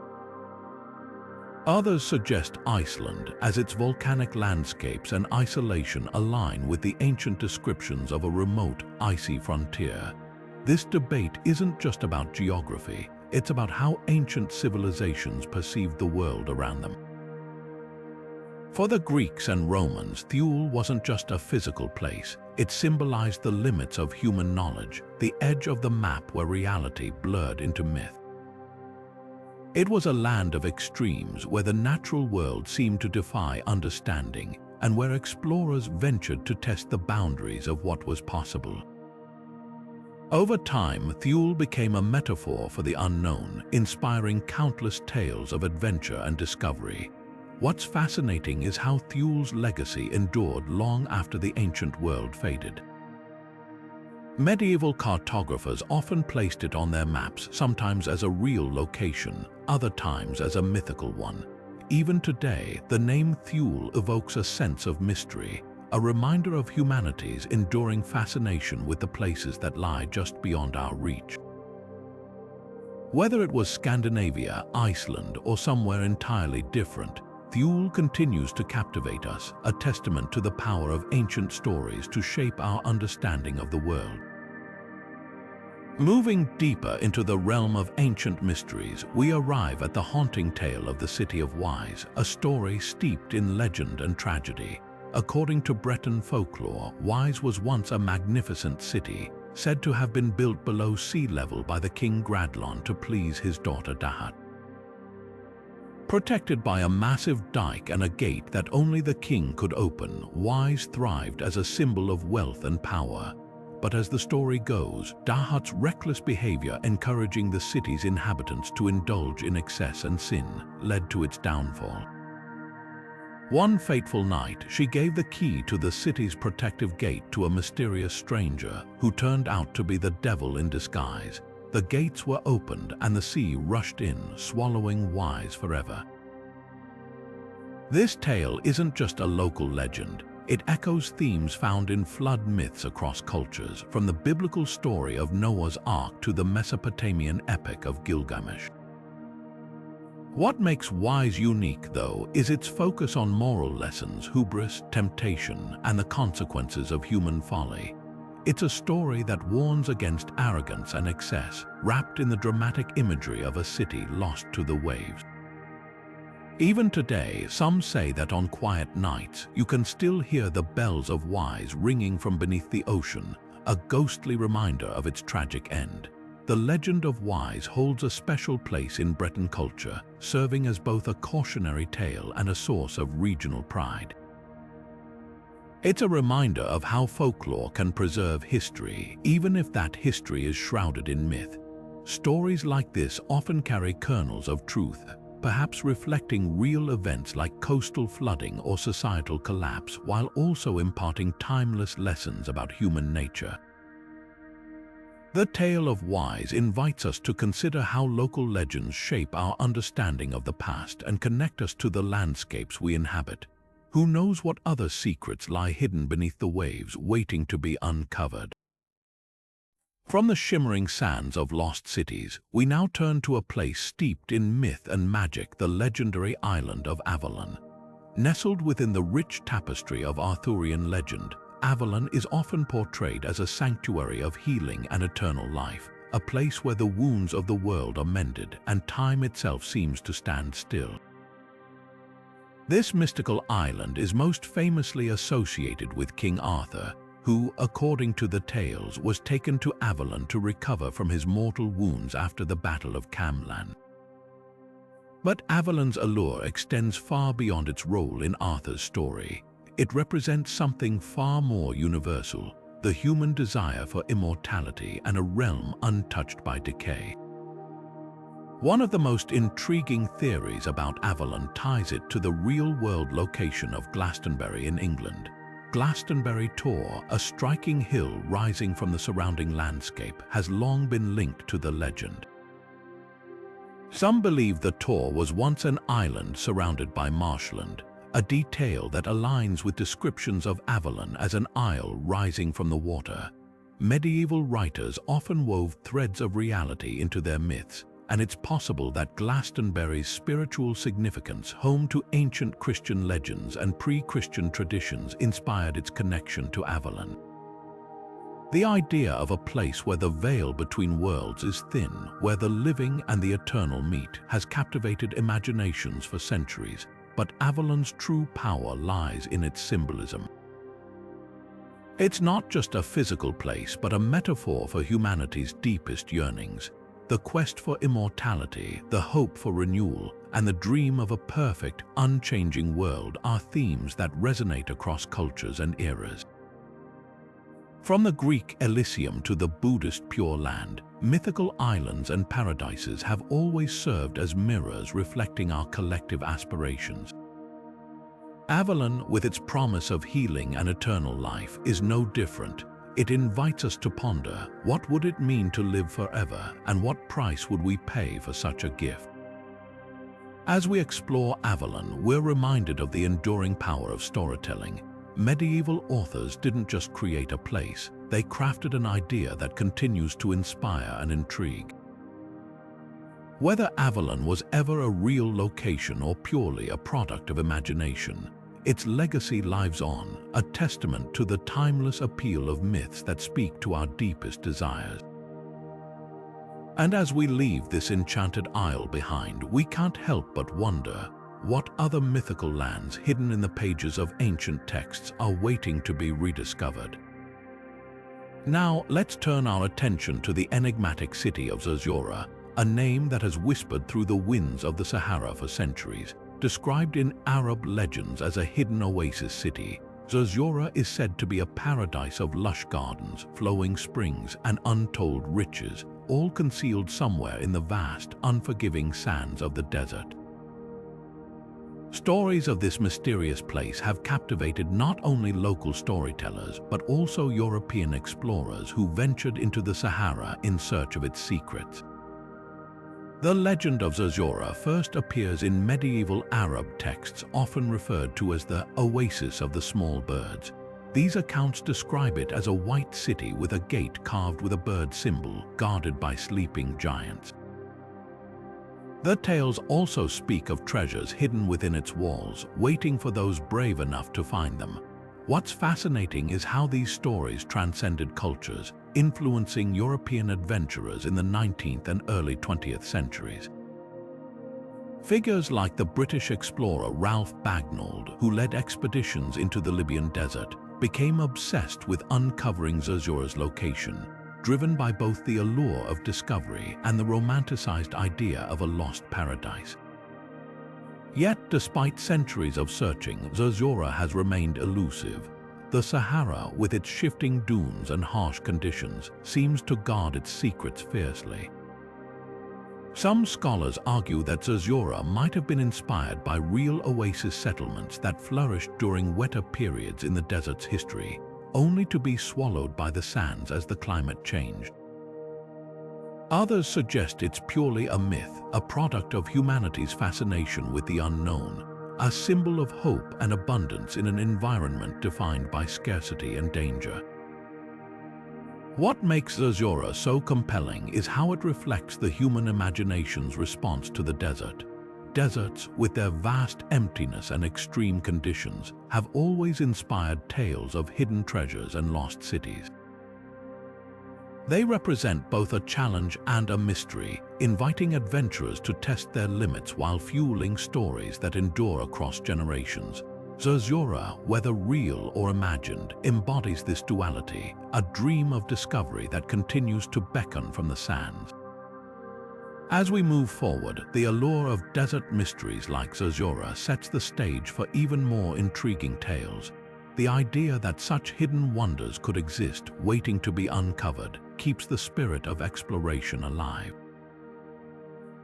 Others suggest Iceland, as its volcanic landscapes and isolation align with the ancient descriptions of a remote, icy frontier. This debate isn't just about geography, it's about how ancient civilizations perceived the world around them. For the Greeks and Romans, Thule wasn't just a physical place, it symbolized the limits of human knowledge, the edge of the map where reality blurred into myth. It was a land of extremes where the natural world seemed to defy understanding and where explorers ventured to test the boundaries of what was possible. Over time, Thule became a metaphor for the unknown, inspiring countless tales of adventure and discovery. What's fascinating is how Thule's legacy endured long after the ancient world faded. Medieval cartographers often placed it on their maps, sometimes as a real location, other times as a mythical one. Even today, the name Thule evokes a sense of mystery, a reminder of humanity's enduring fascination with the places that lie just beyond our reach. Whether it was Scandinavia, Iceland, or somewhere entirely different, Thule continues to captivate us, a testament to the power of ancient stories to shape our understanding of the world. Moving deeper into the realm of ancient mysteries, we arrive at the haunting tale of the City of Wyse, a story steeped in legend and tragedy. According to Breton folklore, Wyse was once a magnificent city, said to have been built below sea level by the king Gradlon to please his daughter Dahat. Protected by a massive dike and a gate that only the king could open, Wyse thrived as a symbol of wealth and power. But as the story goes, Dahat's reckless behavior encouraging the city's inhabitants to indulge in excess and sin led to its downfall. One fateful night, she gave the key to the city's protective gate to a mysterious stranger who turned out to be the devil in disguise. the gates were opened and the sea rushed in, swallowing Wyse forever. This tale isn't just a local legend. It echoes themes found in flood myths across cultures, from the biblical story of Noah's Ark to the Mesopotamian epic of Gilgamesh. What makes Wyse unique, though, is its focus on moral lessons, hubris, temptation, and the consequences of human folly. It's a story that warns against arrogance and excess, wrapped in the dramatic imagery of a city lost to the waves. Even today, some say that on quiet nights, you can still hear the bells of Wyse ringing from beneath the ocean, a ghostly reminder of its tragic end. The legend of Wyse holds a special place in Breton culture, serving as both a cautionary tale and a source of regional pride. It's a reminder of how folklore can preserve history, even if that history is shrouded in myth. Stories like this often carry kernels of truth, perhaps reflecting real events like coastal flooding or societal collapse, while also imparting timeless lessons about human nature. The tale of Wyse invites us to consider how local legends shape our understanding of the past and connect us to the landscapes we inhabit. Who knows what other secrets lie hidden beneath the waves, waiting to be uncovered? From the shimmering sands of lost cities, we now turn to a place steeped in myth and magic, the legendary Island of Avalon. Nestled within the rich tapestry of Arthurian legend, Avalon is often portrayed as a sanctuary of healing and eternal life, a place where the wounds of the world are mended and time itself seems to stand still. This mystical island is most famously associated with King Arthur, who, according to the tales, was taken to Avalon to recover from his mortal wounds after the Battle of Camlan. But Avalon's allure extends far beyond its role in Arthur's story. It represents something far more universal, the human desire for immortality and a realm untouched by decay. One of the most intriguing theories about Avalon ties it to the real-world location of Glastonbury in England. Glastonbury Tor, a striking hill rising from the surrounding landscape, has long been linked to the legend. Some believe the Tor was once an island surrounded by marshland, a detail that aligns with descriptions of Avalon as an isle rising from the water. Medieval writers often wove threads of reality into their myths, and it's possible that Glastonbury's spiritual significance, home to ancient Christian legends and pre-Christian traditions, inspired its connection to Avalon. The idea of a place where the veil between worlds is thin, where the living and the eternal meet, has captivated imaginations for centuries, but Avalon's true power lies in its symbolism. It's not just a physical place, but a metaphor for humanity's deepest yearnings. The quest for immortality, the hope for renewal, and the dream of a perfect, unchanging world are themes that resonate across cultures and eras. From the Greek Elysium to the Buddhist Pure Land, mythical islands and paradises have always served as mirrors reflecting our collective aspirations. Avalon, with its promise of healing and eternal life, is no different. It invites us to ponder, what would it mean to live forever, and what price would we pay for such a gift? As we explore Avalon, we're reminded of the enduring power of storytelling. Medieval authors didn't just create a place, they crafted an idea that continues to inspire and intrigue. Whether Avalon was ever a real location or purely a product of imagination, its legacy lives on, a testament to the timeless appeal of myths that speak to our deepest desires. And as we leave this enchanted isle behind, we can't help but wonder, what other mythical lands hidden in the pages of ancient texts are waiting to be rediscovered? Now, let's turn our attention to the enigmatic city of Zerzura, a name that has whispered through the winds of the Sahara for centuries. Described in Arab legends as a hidden oasis city, Zerzura is said to be a paradise of lush gardens, flowing springs, and untold riches, all concealed somewhere in the vast, unforgiving sands of the desert. Stories of this mysterious place have captivated not only local storytellers but also European explorers who ventured into the Sahara in search of its secrets. The legend of Zerzura first appears in medieval Arab texts, often referred to as the oasis of the small birds. These accounts describe it as a white city with a gate carved with a bird symbol, guarded by sleeping giants. The tales also speak of treasures hidden within its walls, waiting for those brave enough to find them. What's fascinating is how these stories transcended cultures, influencing European adventurers in the 19th and early 20th centuries. Figures like the British explorer Ralph Bagnold, who led expeditions into the Libyan desert, became obsessed with uncovering Zerzura's location, driven by both the allure of discovery and the romanticized idea of a lost paradise. Yet, despite centuries of searching, Zerzura has remained elusive. The Sahara, with its shifting dunes and harsh conditions, seems to guard its secrets fiercely. Some scholars argue that Zerzura might have been inspired by real oasis settlements that flourished during wetter periods in the desert's history, only to be swallowed by the sands as the climate changed. Others suggest it's purely a myth, a product of humanity's fascination with the unknown, a symbol of hope and abundance in an environment defined by scarcity and danger. What makes Zerzura so compelling is how it reflects the human imagination's response to the desert. Deserts, with their vast emptiness and extreme conditions, have always inspired tales of hidden treasures and lost cities. They represent both a challenge and a mystery, inviting adventurers to test their limits while fueling stories that endure across generations. Zerzura, whether real or imagined, embodies this duality, a dream of discovery that continues to beckon from the sands. As we move forward, the allure of desert mysteries like Zerzura sets the stage for even more intriguing tales. The idea that such hidden wonders could exist, waiting to be uncovered, keeps the spirit of exploration alive.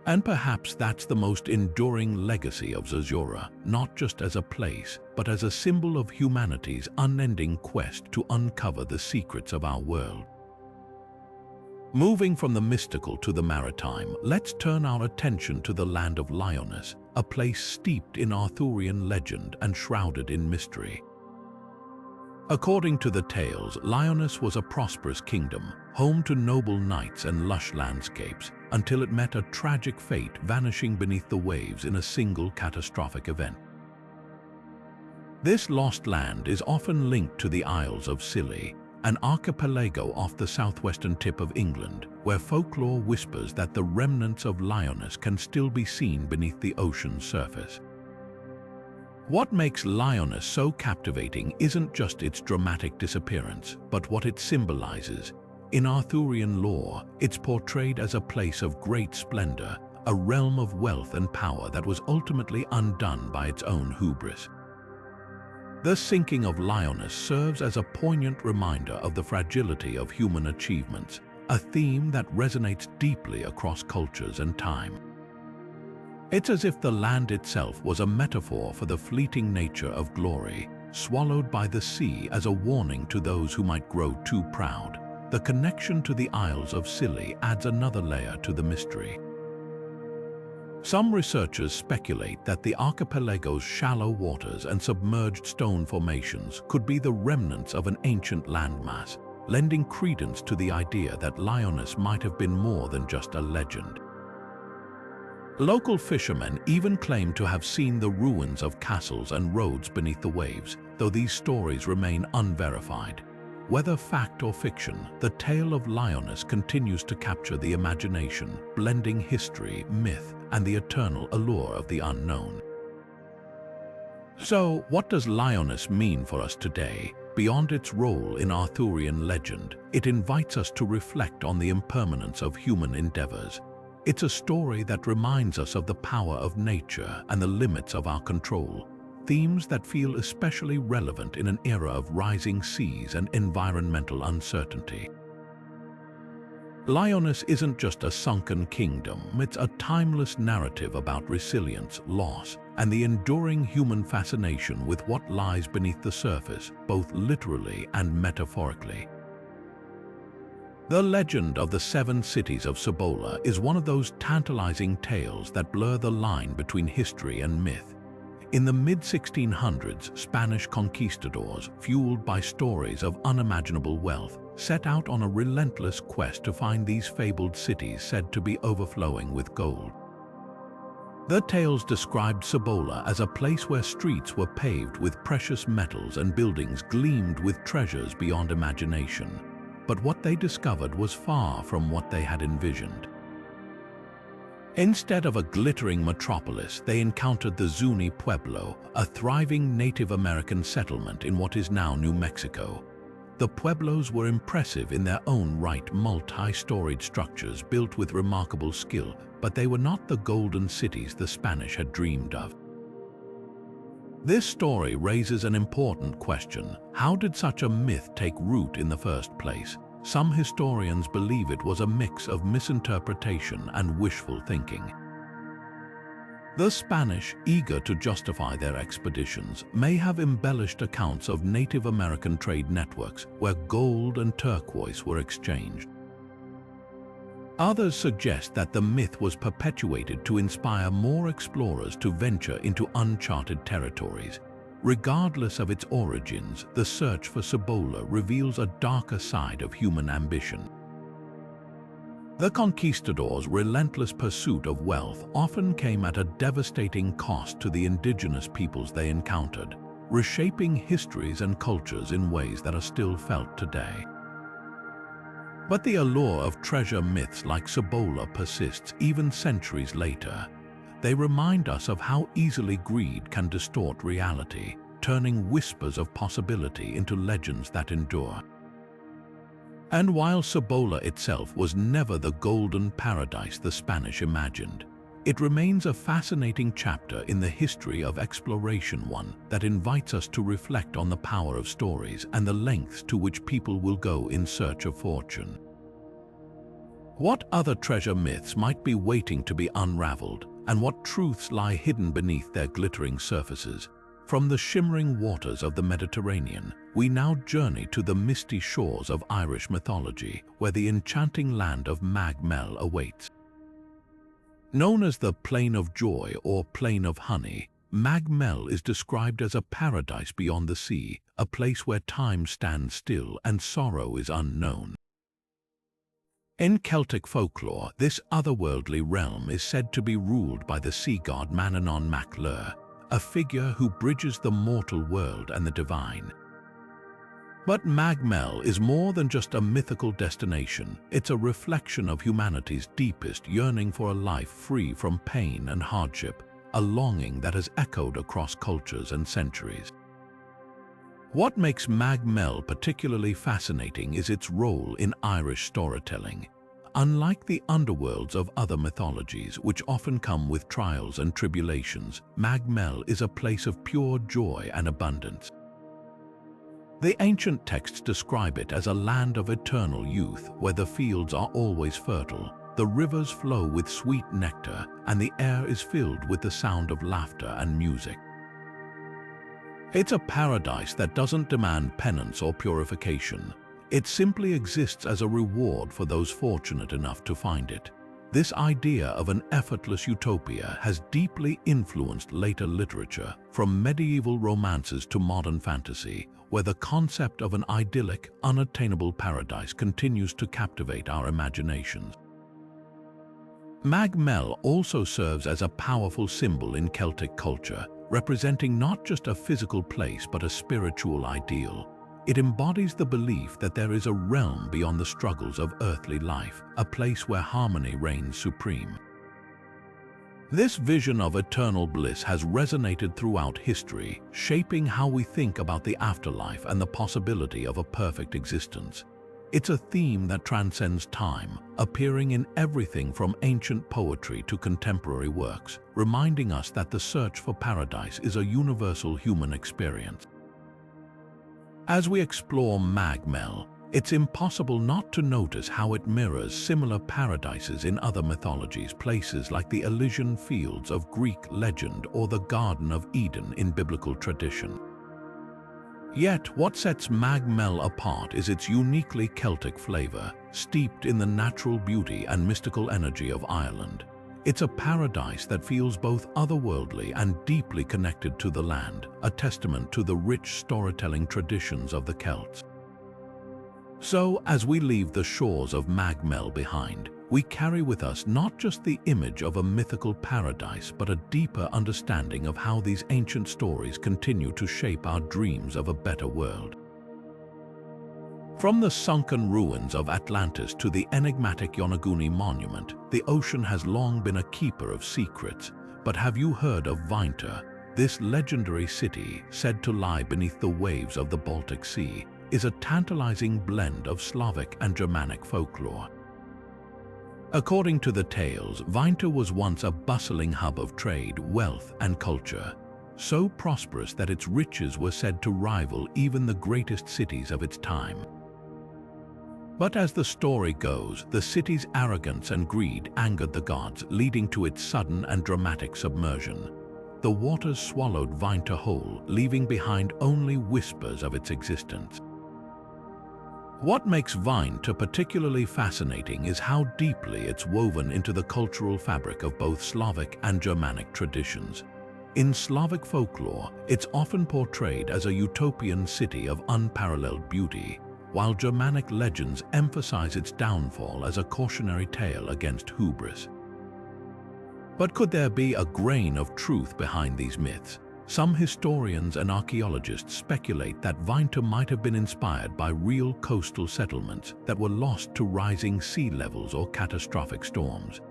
And perhaps that's the most enduring legacy of Zerzura, not just as a place, but as a symbol of humanity's unending quest to uncover the secrets of our world. Moving from the mystical to the maritime, let's turn our attention to the land of Lyonesse, a place steeped in Arthurian legend and shrouded in mystery. According to the tales, Lyonesse was a prosperous kingdom, home to noble knights and lush landscapes, until it met a tragic fate, vanishing beneath the waves in a single catastrophic event. This lost land is often linked to the Isles of Scilly, an archipelago off the southwestern tip of England, where folklore whispers that the remnants of Lyonesse can still be seen beneath the ocean's surface. What makes Lyonesse so captivating isn't just its dramatic disappearance, but what it symbolizes. In Arthurian lore, it's portrayed as a place of great splendor, a realm of wealth and power that was ultimately undone by its own hubris. The sinking of Lyonesse serves as a poignant reminder of the fragility of human achievements, a theme that resonates deeply across cultures and time. It's as if the land itself was a metaphor for the fleeting nature of glory, swallowed by the sea as a warning to those who might grow too proud. The connection to the Isles of Scilly adds another layer to the mystery. Some researchers speculate that the archipelago's shallow waters and submerged stone formations could be the remnants of an ancient landmass, lending credence to the idea that Lyonesse might have been more than just a legend. Local fishermen even claim to have seen the ruins of castles and roads beneath the waves, though these stories remain unverified. Whether fact or fiction, the tale of Lyonesse continues to capture the imagination, blending history, myth, and the eternal allure of the unknown. So, what does Lyonesse mean for us today? Beyond its role in Arthurian legend, it invites us to reflect on the impermanence of human endeavors. It's a story that reminds us of the power of nature and the limits of our control, themes that feel especially relevant in an era of rising seas and environmental uncertainty. Lyonesse isn't just a sunken kingdom, it's a timeless narrative about resilience, loss, and the enduring human fascination with what lies beneath the surface, both literally and metaphorically. The legend of the 7 cities of Cibola is one of those tantalizing tales that blur the line between history and myth. In the mid-1600s, Spanish conquistadors, fueled by stories of unimaginable wealth, set out on a relentless quest to find these fabled cities said to be overflowing with gold. The tales described Cibola as a place where streets were paved with precious metals and buildings gleamed with treasures beyond imagination. But what they discovered was far from what they had envisioned. Instead of a glittering metropolis, they encountered the Zuni Pueblo, a thriving Native American settlement in what is now New Mexico. The pueblos were impressive in their own right, multi-storied structures built with remarkable skill, but they were not the golden cities the Spanish had dreamed of. This story raises an important question. How did such a myth take root in the first place? Some historians believe it was a mix of misinterpretation and wishful thinking. The Spanish, eager to justify their expeditions, may have embellished accounts of Native American trade networks where gold and turquoise were exchanged. Others suggest that the myth was perpetuated to inspire more explorers to venture into uncharted territories. Regardless of its origins, the search for Cibola reveals a darker side of human ambition. The conquistadors' relentless pursuit of wealth often came at a devastating cost to the indigenous peoples they encountered, reshaping histories and cultures in ways that are still felt today. But the allure of treasure myths like Cibola persists even centuries later. They remind us of how easily greed can distort reality, turning whispers of possibility into legends that endure. And while Cibola itself was never the golden paradise the Spanish imagined, it remains a fascinating chapter in the history of exploration, one that invites us to reflect on the power of stories and the lengths to which people will go in search of fortune. What other treasure myths might be waiting to be unraveled, and what truths lie hidden beneath their glittering surfaces? From the shimmering waters of the Mediterranean, we now journey to the misty shores of Irish mythology, where the enchanting land of Magmel awaits. Known as the Plain of Joy or Plain of Honey, Magmel is described as a paradise beyond the sea, a place where time stands still and sorrow is unknown. In Celtic folklore, this otherworldly realm is said to be ruled by the sea god Manannán mac Lir, a figure who bridges the mortal world and the divine. But Magmel is more than just a mythical destination. It's a reflection of humanity's deepest yearning for a life free from pain and hardship, a longing that has echoed across cultures and centuries. What makes Magmel particularly fascinating is its role in Irish storytelling. Unlike the underworlds of other mythologies, which often come with trials and tribulations, Magmel is a place of pure joy and abundance. The ancient texts describe it as a land of eternal youth, where the fields are always fertile, the rivers flow with sweet nectar, and the air is filled with the sound of laughter and music. It's a paradise that doesn't demand penance or purification. It simply exists as a reward for those fortunate enough to find it. This idea of an effortless utopia has deeply influenced later literature, from medieval romances to modern fantasy, where the concept of an idyllic, unattainable paradise continues to captivate our imaginations. Magmel also serves as a powerful symbol in Celtic culture, representing not just a physical place but a spiritual ideal. It embodies the belief that there is a realm beyond the struggles of earthly life, a place where harmony reigns supreme. This vision of eternal bliss has resonated throughout history, shaping how we think about the afterlife and the possibility of a perfect existence. It's a theme that transcends time, appearing in everything from ancient poetry to contemporary works, reminding us that the search for paradise is a universal human experience. As we explore Magmel, It's impossible not to notice how it mirrors similar paradises in other mythologies, places like the Elysian Fields of Greek legend or the Garden of Eden in biblical tradition. Yet, what sets Magmel apart is its uniquely Celtic flavor, steeped in the natural beauty and mystical energy of Ireland. It's a paradise that feels both otherworldly and deeply connected to the land, a testament to the rich storytelling traditions of the Celts. So, as we leave the shores of Magmel behind, we carry with us not just the image of a mythical paradise, but a deeper understanding of how these ancient stories continue to shape our dreams of a better world. From the sunken ruins of Atlantis to the enigmatic Yonaguni monument, the ocean has long been a keeper of secrets. But have you heard of Vinter? This legendary city, said to lie beneath the waves of the Baltic Sea, is a tantalizing blend of Slavic and Germanic folklore. According to the tales, Vinter was once a bustling hub of trade, wealth, and culture, so prosperous that its riches were said to rival even the greatest cities of its time. But as the story goes, the city's arrogance and greed angered the gods, leading to its sudden and dramatic submersion. The waters swallowed Vinter whole, leaving behind only whispers of its existence. What makes Vinter particularly fascinating is how deeply it's woven into the cultural fabric of both Slavic and Germanic traditions. In Slavic folklore, it's often portrayed as a utopian city of unparalleled beauty, while Germanic legends emphasize its downfall as a cautionary tale against hubris. But could there be a grain of truth behind these myths? Some historians and archaeologists speculate that Vinter might have been inspired by real coastal settlements that were lost to rising sea levels or catastrophic storms.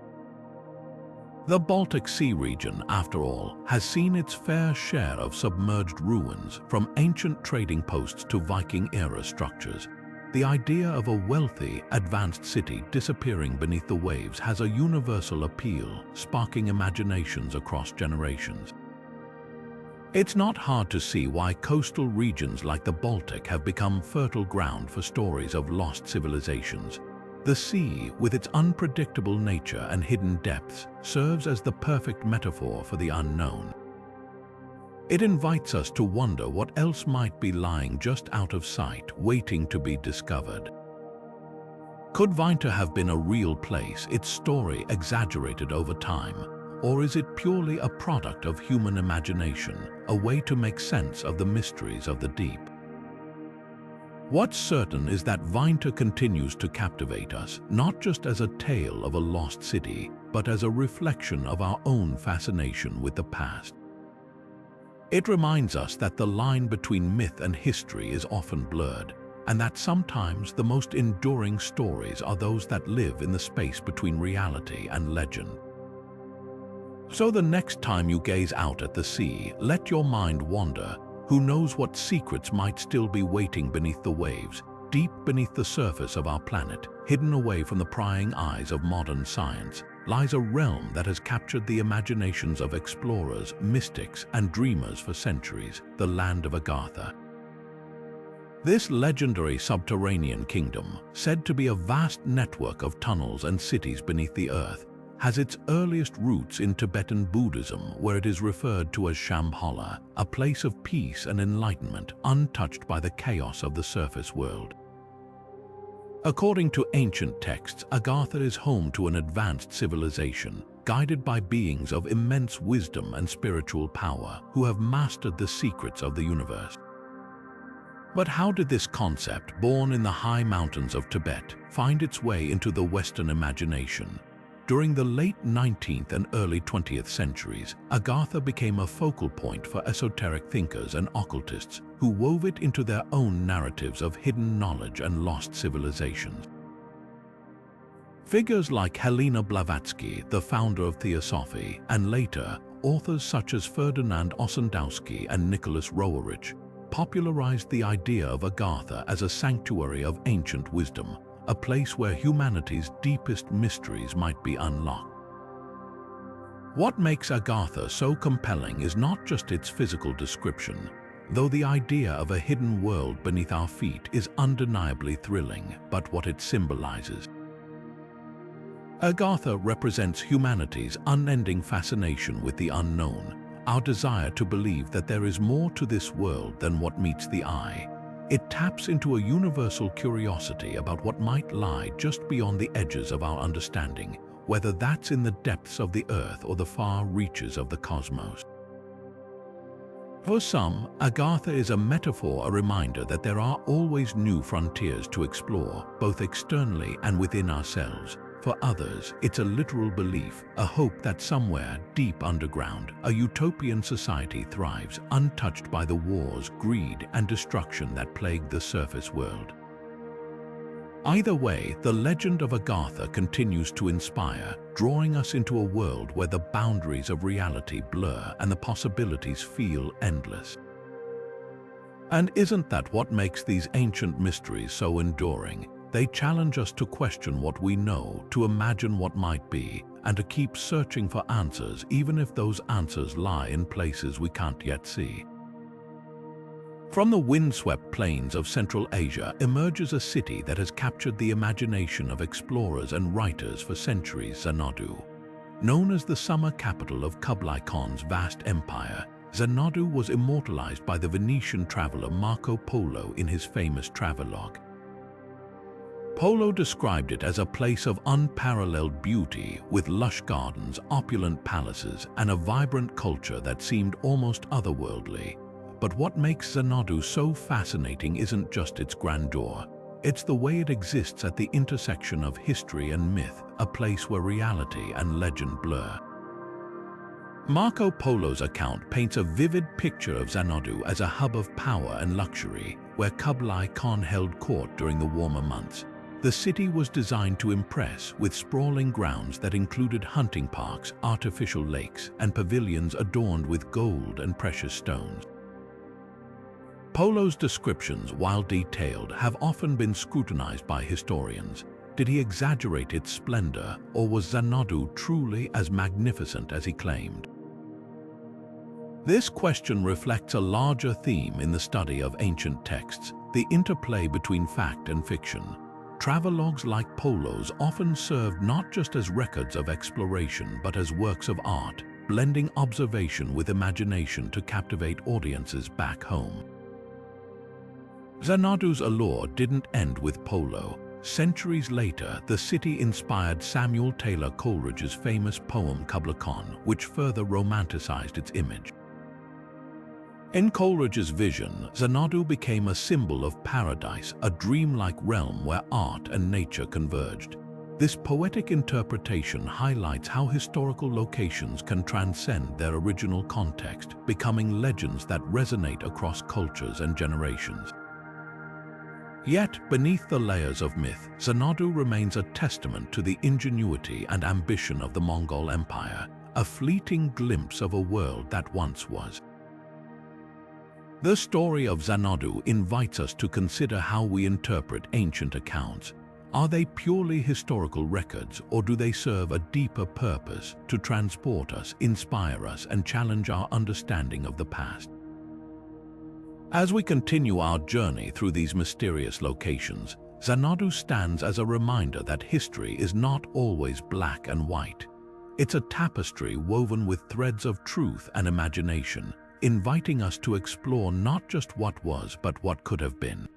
The Baltic Sea region, after all, has seen its fair share of submerged ruins, from ancient trading posts to Viking-era structures. The idea of a wealthy, advanced city disappearing beneath the waves has a universal appeal, sparking imaginations across generations. It's not hard to see why coastal regions like the Baltic have become fertile ground for stories of lost civilizations. The sea, with its unpredictable nature and hidden depths, serves as the perfect metaphor for the unknown. It invites us to wonder what else might be lying just out of sight, waiting to be discovered. Could Vinter have been a real place, its story exaggerated over time? Or is it purely a product of human imagination, a way to make sense of the mysteries of the deep? What's certain is that Vinter continues to captivate us, not just as a tale of a lost city, but as a reflection of our own fascination with the past. It reminds us that the line between myth and history is often blurred, and that sometimes the most enduring stories are those that live in the space between reality and legend. So the next time you gaze out at the sea, let your mind wander. Who knows what secrets might still be waiting beneath the waves, deep beneath the surface of our planet, hidden away from the prying eyes of modern science, lies a realm that has captured the imaginations of explorers, mystics, and dreamers for centuries, the land of Agartha. This legendary subterranean kingdom, said to be a vast network of tunnels and cities beneath the earth, has its earliest roots in Tibetan Buddhism, where it is referred to as Shambhala, a place of peace and enlightenment untouched by the chaos of the surface world. According to ancient texts, Agartha is home to an advanced civilization, guided by beings of immense wisdom and spiritual power who have mastered the secrets of the universe. But how did this concept, born in the high mountains of Tibet, find its way into the Western imagination? During the late 19th and early 20th centuries, Agartha became a focal point for esoteric thinkers and occultists who wove it into their own narratives of hidden knowledge and lost civilizations. Figures like Helena Blavatsky, the founder of Theosophy, and later, authors such as Ferdinand Ossendowski and Nicholas Roerich, popularized the idea of Agartha as a sanctuary of ancient wisdom, a place where humanity's deepest mysteries might be unlocked. What makes Agartha so compelling is not just its physical description. though the idea of a hidden world beneath our feet is undeniably thrilling, but what it symbolizes. Agartha represents humanity's unending fascination with the unknown, our desire to believe that there is more to this world than what meets the eye. It taps into a universal curiosity about what might lie just beyond the edges of our understanding, whether that's in the depths of the earth or the far reaches of the cosmos. For some, Agartha is a metaphor, a reminder that there are always new frontiers to explore, both externally and within ourselves. For others, it's a literal belief, a hope that somewhere deep underground, a utopian society thrives, untouched by the wars, greed, and destruction that plague the surface world. Either way, the legend of Agartha continues to inspire, drawing us into a world where the boundaries of reality blur and the possibilities feel endless. And isn't that what makes these ancient mysteries so enduring? They challenge us to question what we know, to imagine what might be, and to keep searching for answers, even if those answers lie in places we can't yet see. From the windswept plains of Central Asia emerges a city that has captured the imagination of explorers and writers for centuries, Xanadu. Known as the summer capital of Kublai Khan's vast empire, Xanadu was immortalized by the Venetian traveler Marco Polo in his famous travelogue. Polo described it as a place of unparalleled beauty, with lush gardens, opulent palaces, and a vibrant culture that seemed almost otherworldly. But what makes Xanadu so fascinating isn't just its grandeur. It's the way it exists at the intersection of history and myth, a place where reality and legend blur. Marco Polo's account paints a vivid picture of Xanadu as a hub of power and luxury, where Kublai Khan held court during the warmer months. The city was designed to impress, with sprawling grounds that included hunting parks, artificial lakes, and pavilions adorned with gold and precious stones. Polo's descriptions, while detailed, have often been scrutinized by historians. Did he exaggerate its splendor, or was Xanadu truly as magnificent as he claimed? This question reflects a larger theme in the study of ancient texts, the interplay between fact and fiction. Travelogues like Polo's often served not just as records of exploration but as works of art, blending observation with imagination to captivate audiences back home. Xanadu's allure didn't end with Polo. Centuries later, the city inspired Samuel Taylor Coleridge's famous poem Kubla Khan, which further romanticized its image. In Coleridge's vision, Xanadu became a symbol of paradise, a dreamlike realm where art and nature converged. This poetic interpretation highlights how historical locations can transcend their original context, becoming legends that resonate across cultures and generations. Yet, beneath the layers of myth, Xanadu remains a testament to the ingenuity and ambition of the Mongol Empire, a fleeting glimpse of a world that once was. The story of Xanadu invites us to consider how we interpret ancient accounts. Are they purely historical records, or do they serve a deeper purpose to transport us, inspire us, and challenge our understanding of the past? As we continue our journey through these mysterious locations, Xanadu stands as a reminder that history is not always black and white. It's a tapestry woven with threads of truth and imagination, inviting us to explore not just what was, but what could have been.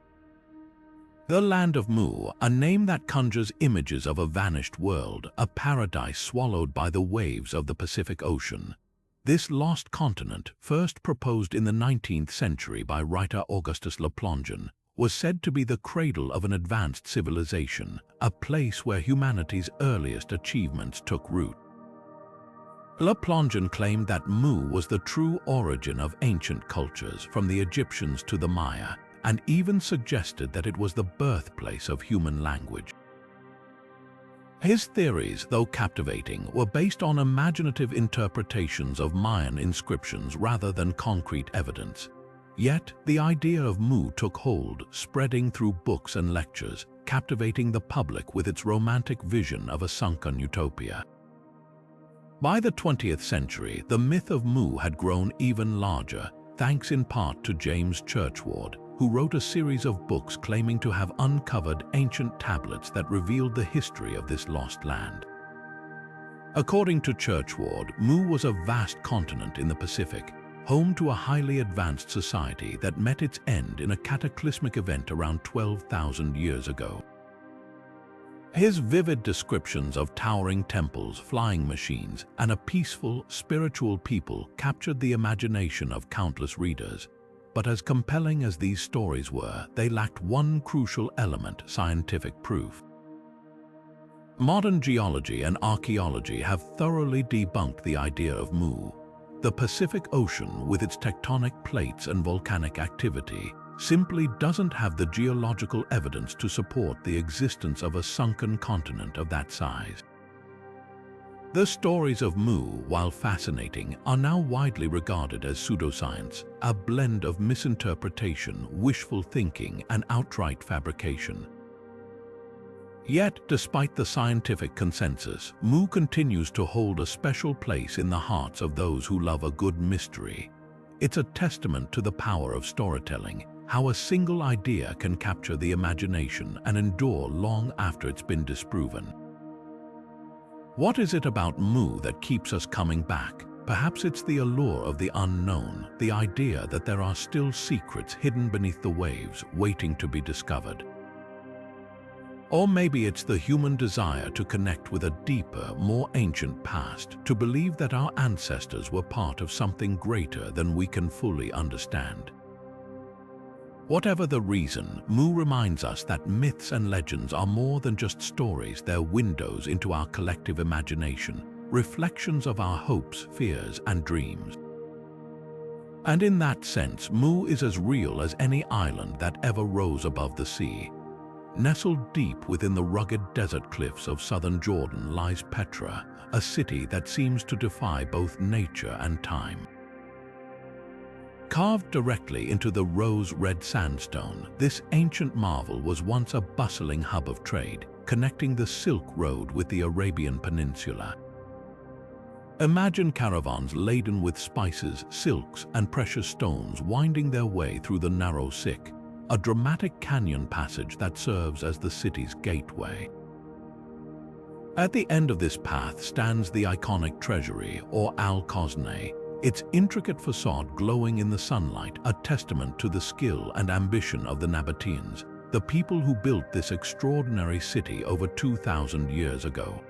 The Land of Mu, a name that conjures images of a vanished world, a paradise swallowed by the waves of the Pacific Ocean. This lost continent, first proposed in the 19th century by writer Augustus Le Plongeon, was said to be the cradle of an advanced civilization, a place where humanity's earliest achievements took root. Le Plongeon claimed that Mu was the true origin of ancient cultures, from the Egyptians to the Maya, and even suggested that it was the birthplace of human language. His theories, though captivating, were based on imaginative interpretations of Mayan inscriptions rather than concrete evidence. Yet, the idea of Mu took hold, spreading through books and lectures, captivating the public with its romantic vision of a sunken utopia. By the 20th century, the myth of Mu had grown even larger. thanks in part to James Churchward, who wrote a series of books claiming to have uncovered ancient tablets that revealed the history of this lost land. According to Churchward, Mu was a vast continent in the Pacific, home to a highly advanced society that met its end in a cataclysmic event around 12,000 years ago. His vivid descriptions of towering temples, flying machines, and a peaceful, spiritual people captured the imagination of countless readers. But as compelling as these stories were, they lacked one crucial element: scientific proof. Modern geology and archaeology have thoroughly debunked the idea of Mu. The Pacific Ocean, with its tectonic plates and volcanic activity, simply doesn't have the geological evidence to support the existence of a sunken continent of that size. The stories of Mu, while fascinating, are now widely regarded as pseudoscience, a blend of misinterpretation, wishful thinking, and outright fabrication. Yet, despite the scientific consensus, Mu continues to hold a special place in the hearts of those who love a good mystery. It's a testament to the power of storytelling, how a single idea can capture the imagination and endure long after it's been disproven. What is it about Mu that keeps us coming back? Perhaps it's the allure of the unknown, the idea that there are still secrets hidden beneath the waves waiting to be discovered. Or maybe it's the human desire to connect with a deeper, more ancient past, to believe that our ancestors were part of something greater than we can fully understand. Whatever the reason, Mu reminds us that myths and legends are more than just stories. They're windows into our collective imagination, reflections of our hopes, fears, and dreams. And in that sense, Mu is as real as any island that ever rose above the sea. Nestled deep within the rugged desert cliffs of southern Jordan lies Petra, a city that seems to defy both nature and time. Carved directly into the rose-red sandstone, this ancient marvel was once a bustling hub of trade, connecting the Silk Road with the Arabian Peninsula. Imagine caravans laden with spices, silks, and precious stones winding their way through the narrow Sikh, a dramatic canyon passage that serves as the city's gateway. At the end of this path stands the iconic treasury, or Al-Kosneh, its intricate facade glowing in the sunlight, a testament to the skill and ambition of the Nabateans, the people who built this extraordinary city over 2,000 years ago.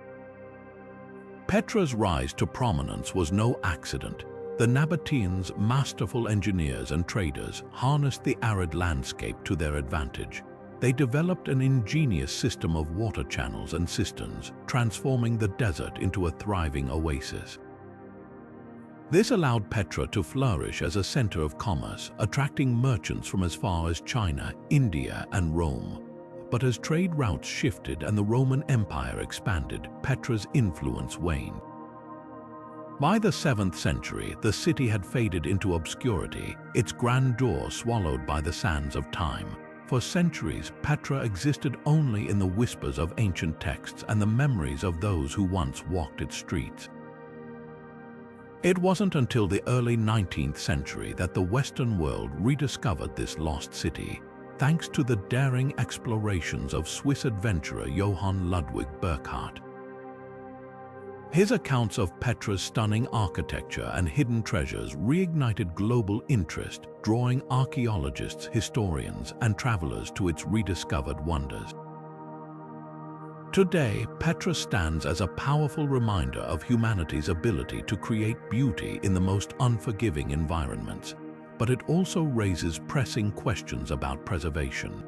Petra's rise to prominence was no accident. The Nabateans, masterful engineers and traders, harnessed the arid landscape to their advantage. They developed an ingenious system of water channels and cisterns, transforming the desert into a thriving oasis. This allowed Petra to flourish as a center of commerce, attracting merchants from as far as China, India, and Rome. But as trade routes shifted and the Roman Empire expanded, Petra's influence waned. By the 7th century, the city had faded into obscurity, its grandeur swallowed by the sands of time. For centuries, Petra existed only in the whispers of ancient texts and the memories of those who once walked its streets. It wasn't until the early 19th century that the Western world rediscovered this lost city, thanks to the daring explorations of Swiss adventurer Johann Ludwig Burckhardt. His accounts of Petra's stunning architecture and hidden treasures reignited global interest, drawing archaeologists, historians, and travelers to its rediscovered wonders. Today, Petra stands as a powerful reminder of humanity's ability to create beauty in the most unforgiving environments, but it also raises pressing questions about preservation.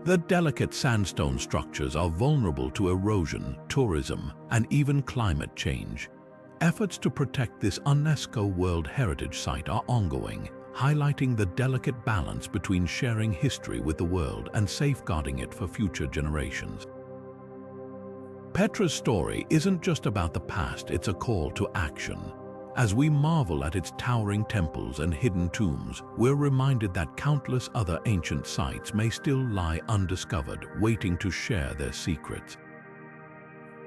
The delicate sandstone structures are vulnerable to erosion, tourism, and even climate change. Efforts to protect this UNESCO World Heritage Site are ongoing, highlighting the delicate balance between sharing history with the world and safeguarding it for future generations. Petra's story isn't just about the past, it's a call to action. As we marvel at its towering temples and hidden tombs, we're reminded that countless other ancient sites may still lie undiscovered, waiting to share their secrets.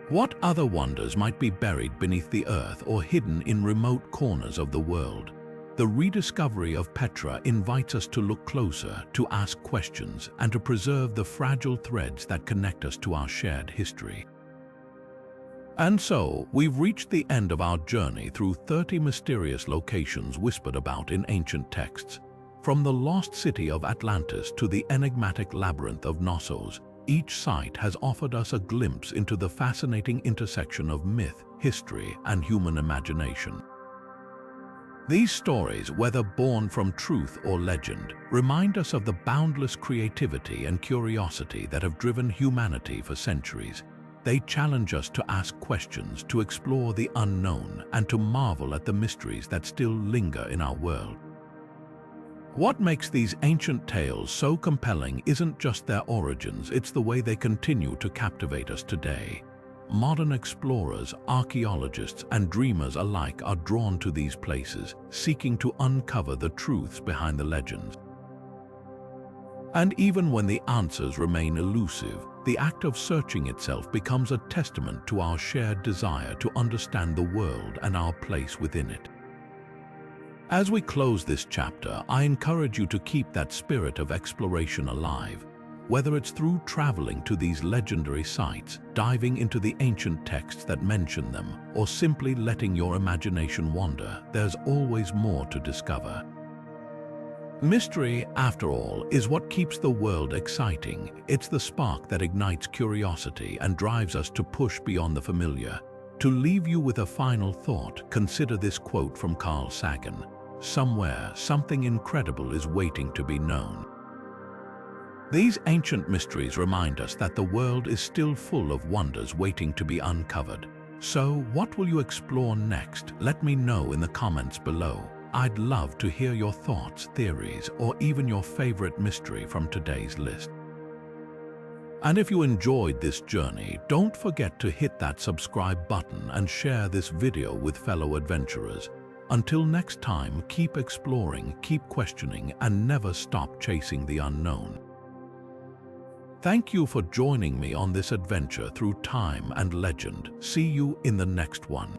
What other wonders might be buried beneath the earth or hidden in remote corners of the world? The rediscovery of Petra invites us to look closer, to ask questions, and to preserve the fragile threads that connect us to our shared history. And so, we've reached the end of our journey through 30 mysterious locations whispered about in ancient texts. From the lost city of Atlantis to the enigmatic labyrinth of Knossos, each site has offered us a glimpse into the fascinating intersection of myth, history, and human imagination. These stories, whether born from truth or legend, remind us of the boundless creativity and curiosity that have driven humanity for centuries. They challenge us to ask questions, to explore the unknown, and to marvel at the mysteries that still linger in our world. What makes these ancient tales so compelling isn't just their origins, it's the way they continue to captivate us today. Modern explorers, archaeologists, and dreamers alike are drawn to these places, seeking to uncover the truths behind the legends. And even when the answers remain elusive, the act of searching itself becomes a testament to our shared desire to understand the world and our place within it. As we close this chapter, I encourage you to keep that spirit of exploration alive. Whether it's through traveling to these legendary sites, diving into the ancient texts that mention them, or simply letting your imagination wander, there's always more to discover. Mystery, after all, is what keeps the world exciting. It's the spark that ignites curiosity and drives us to push beyond the familiar. To leave you with a final thought, consider this quote from Carl Sagan: "Somewhere, something incredible is waiting to be known." These ancient mysteries remind us that the world is still full of wonders waiting to be uncovered. So, what will you explore next? Let me know in the comments below. I'd love to hear your thoughts, theories, or even your favorite mystery from today's list. And if you enjoyed this journey, don't forget to hit that subscribe button and share this video with fellow adventurers. Until next time, keep exploring, keep questioning, and never stop chasing the unknown. Thank you for joining me on this adventure through time and legend. See you in the next one.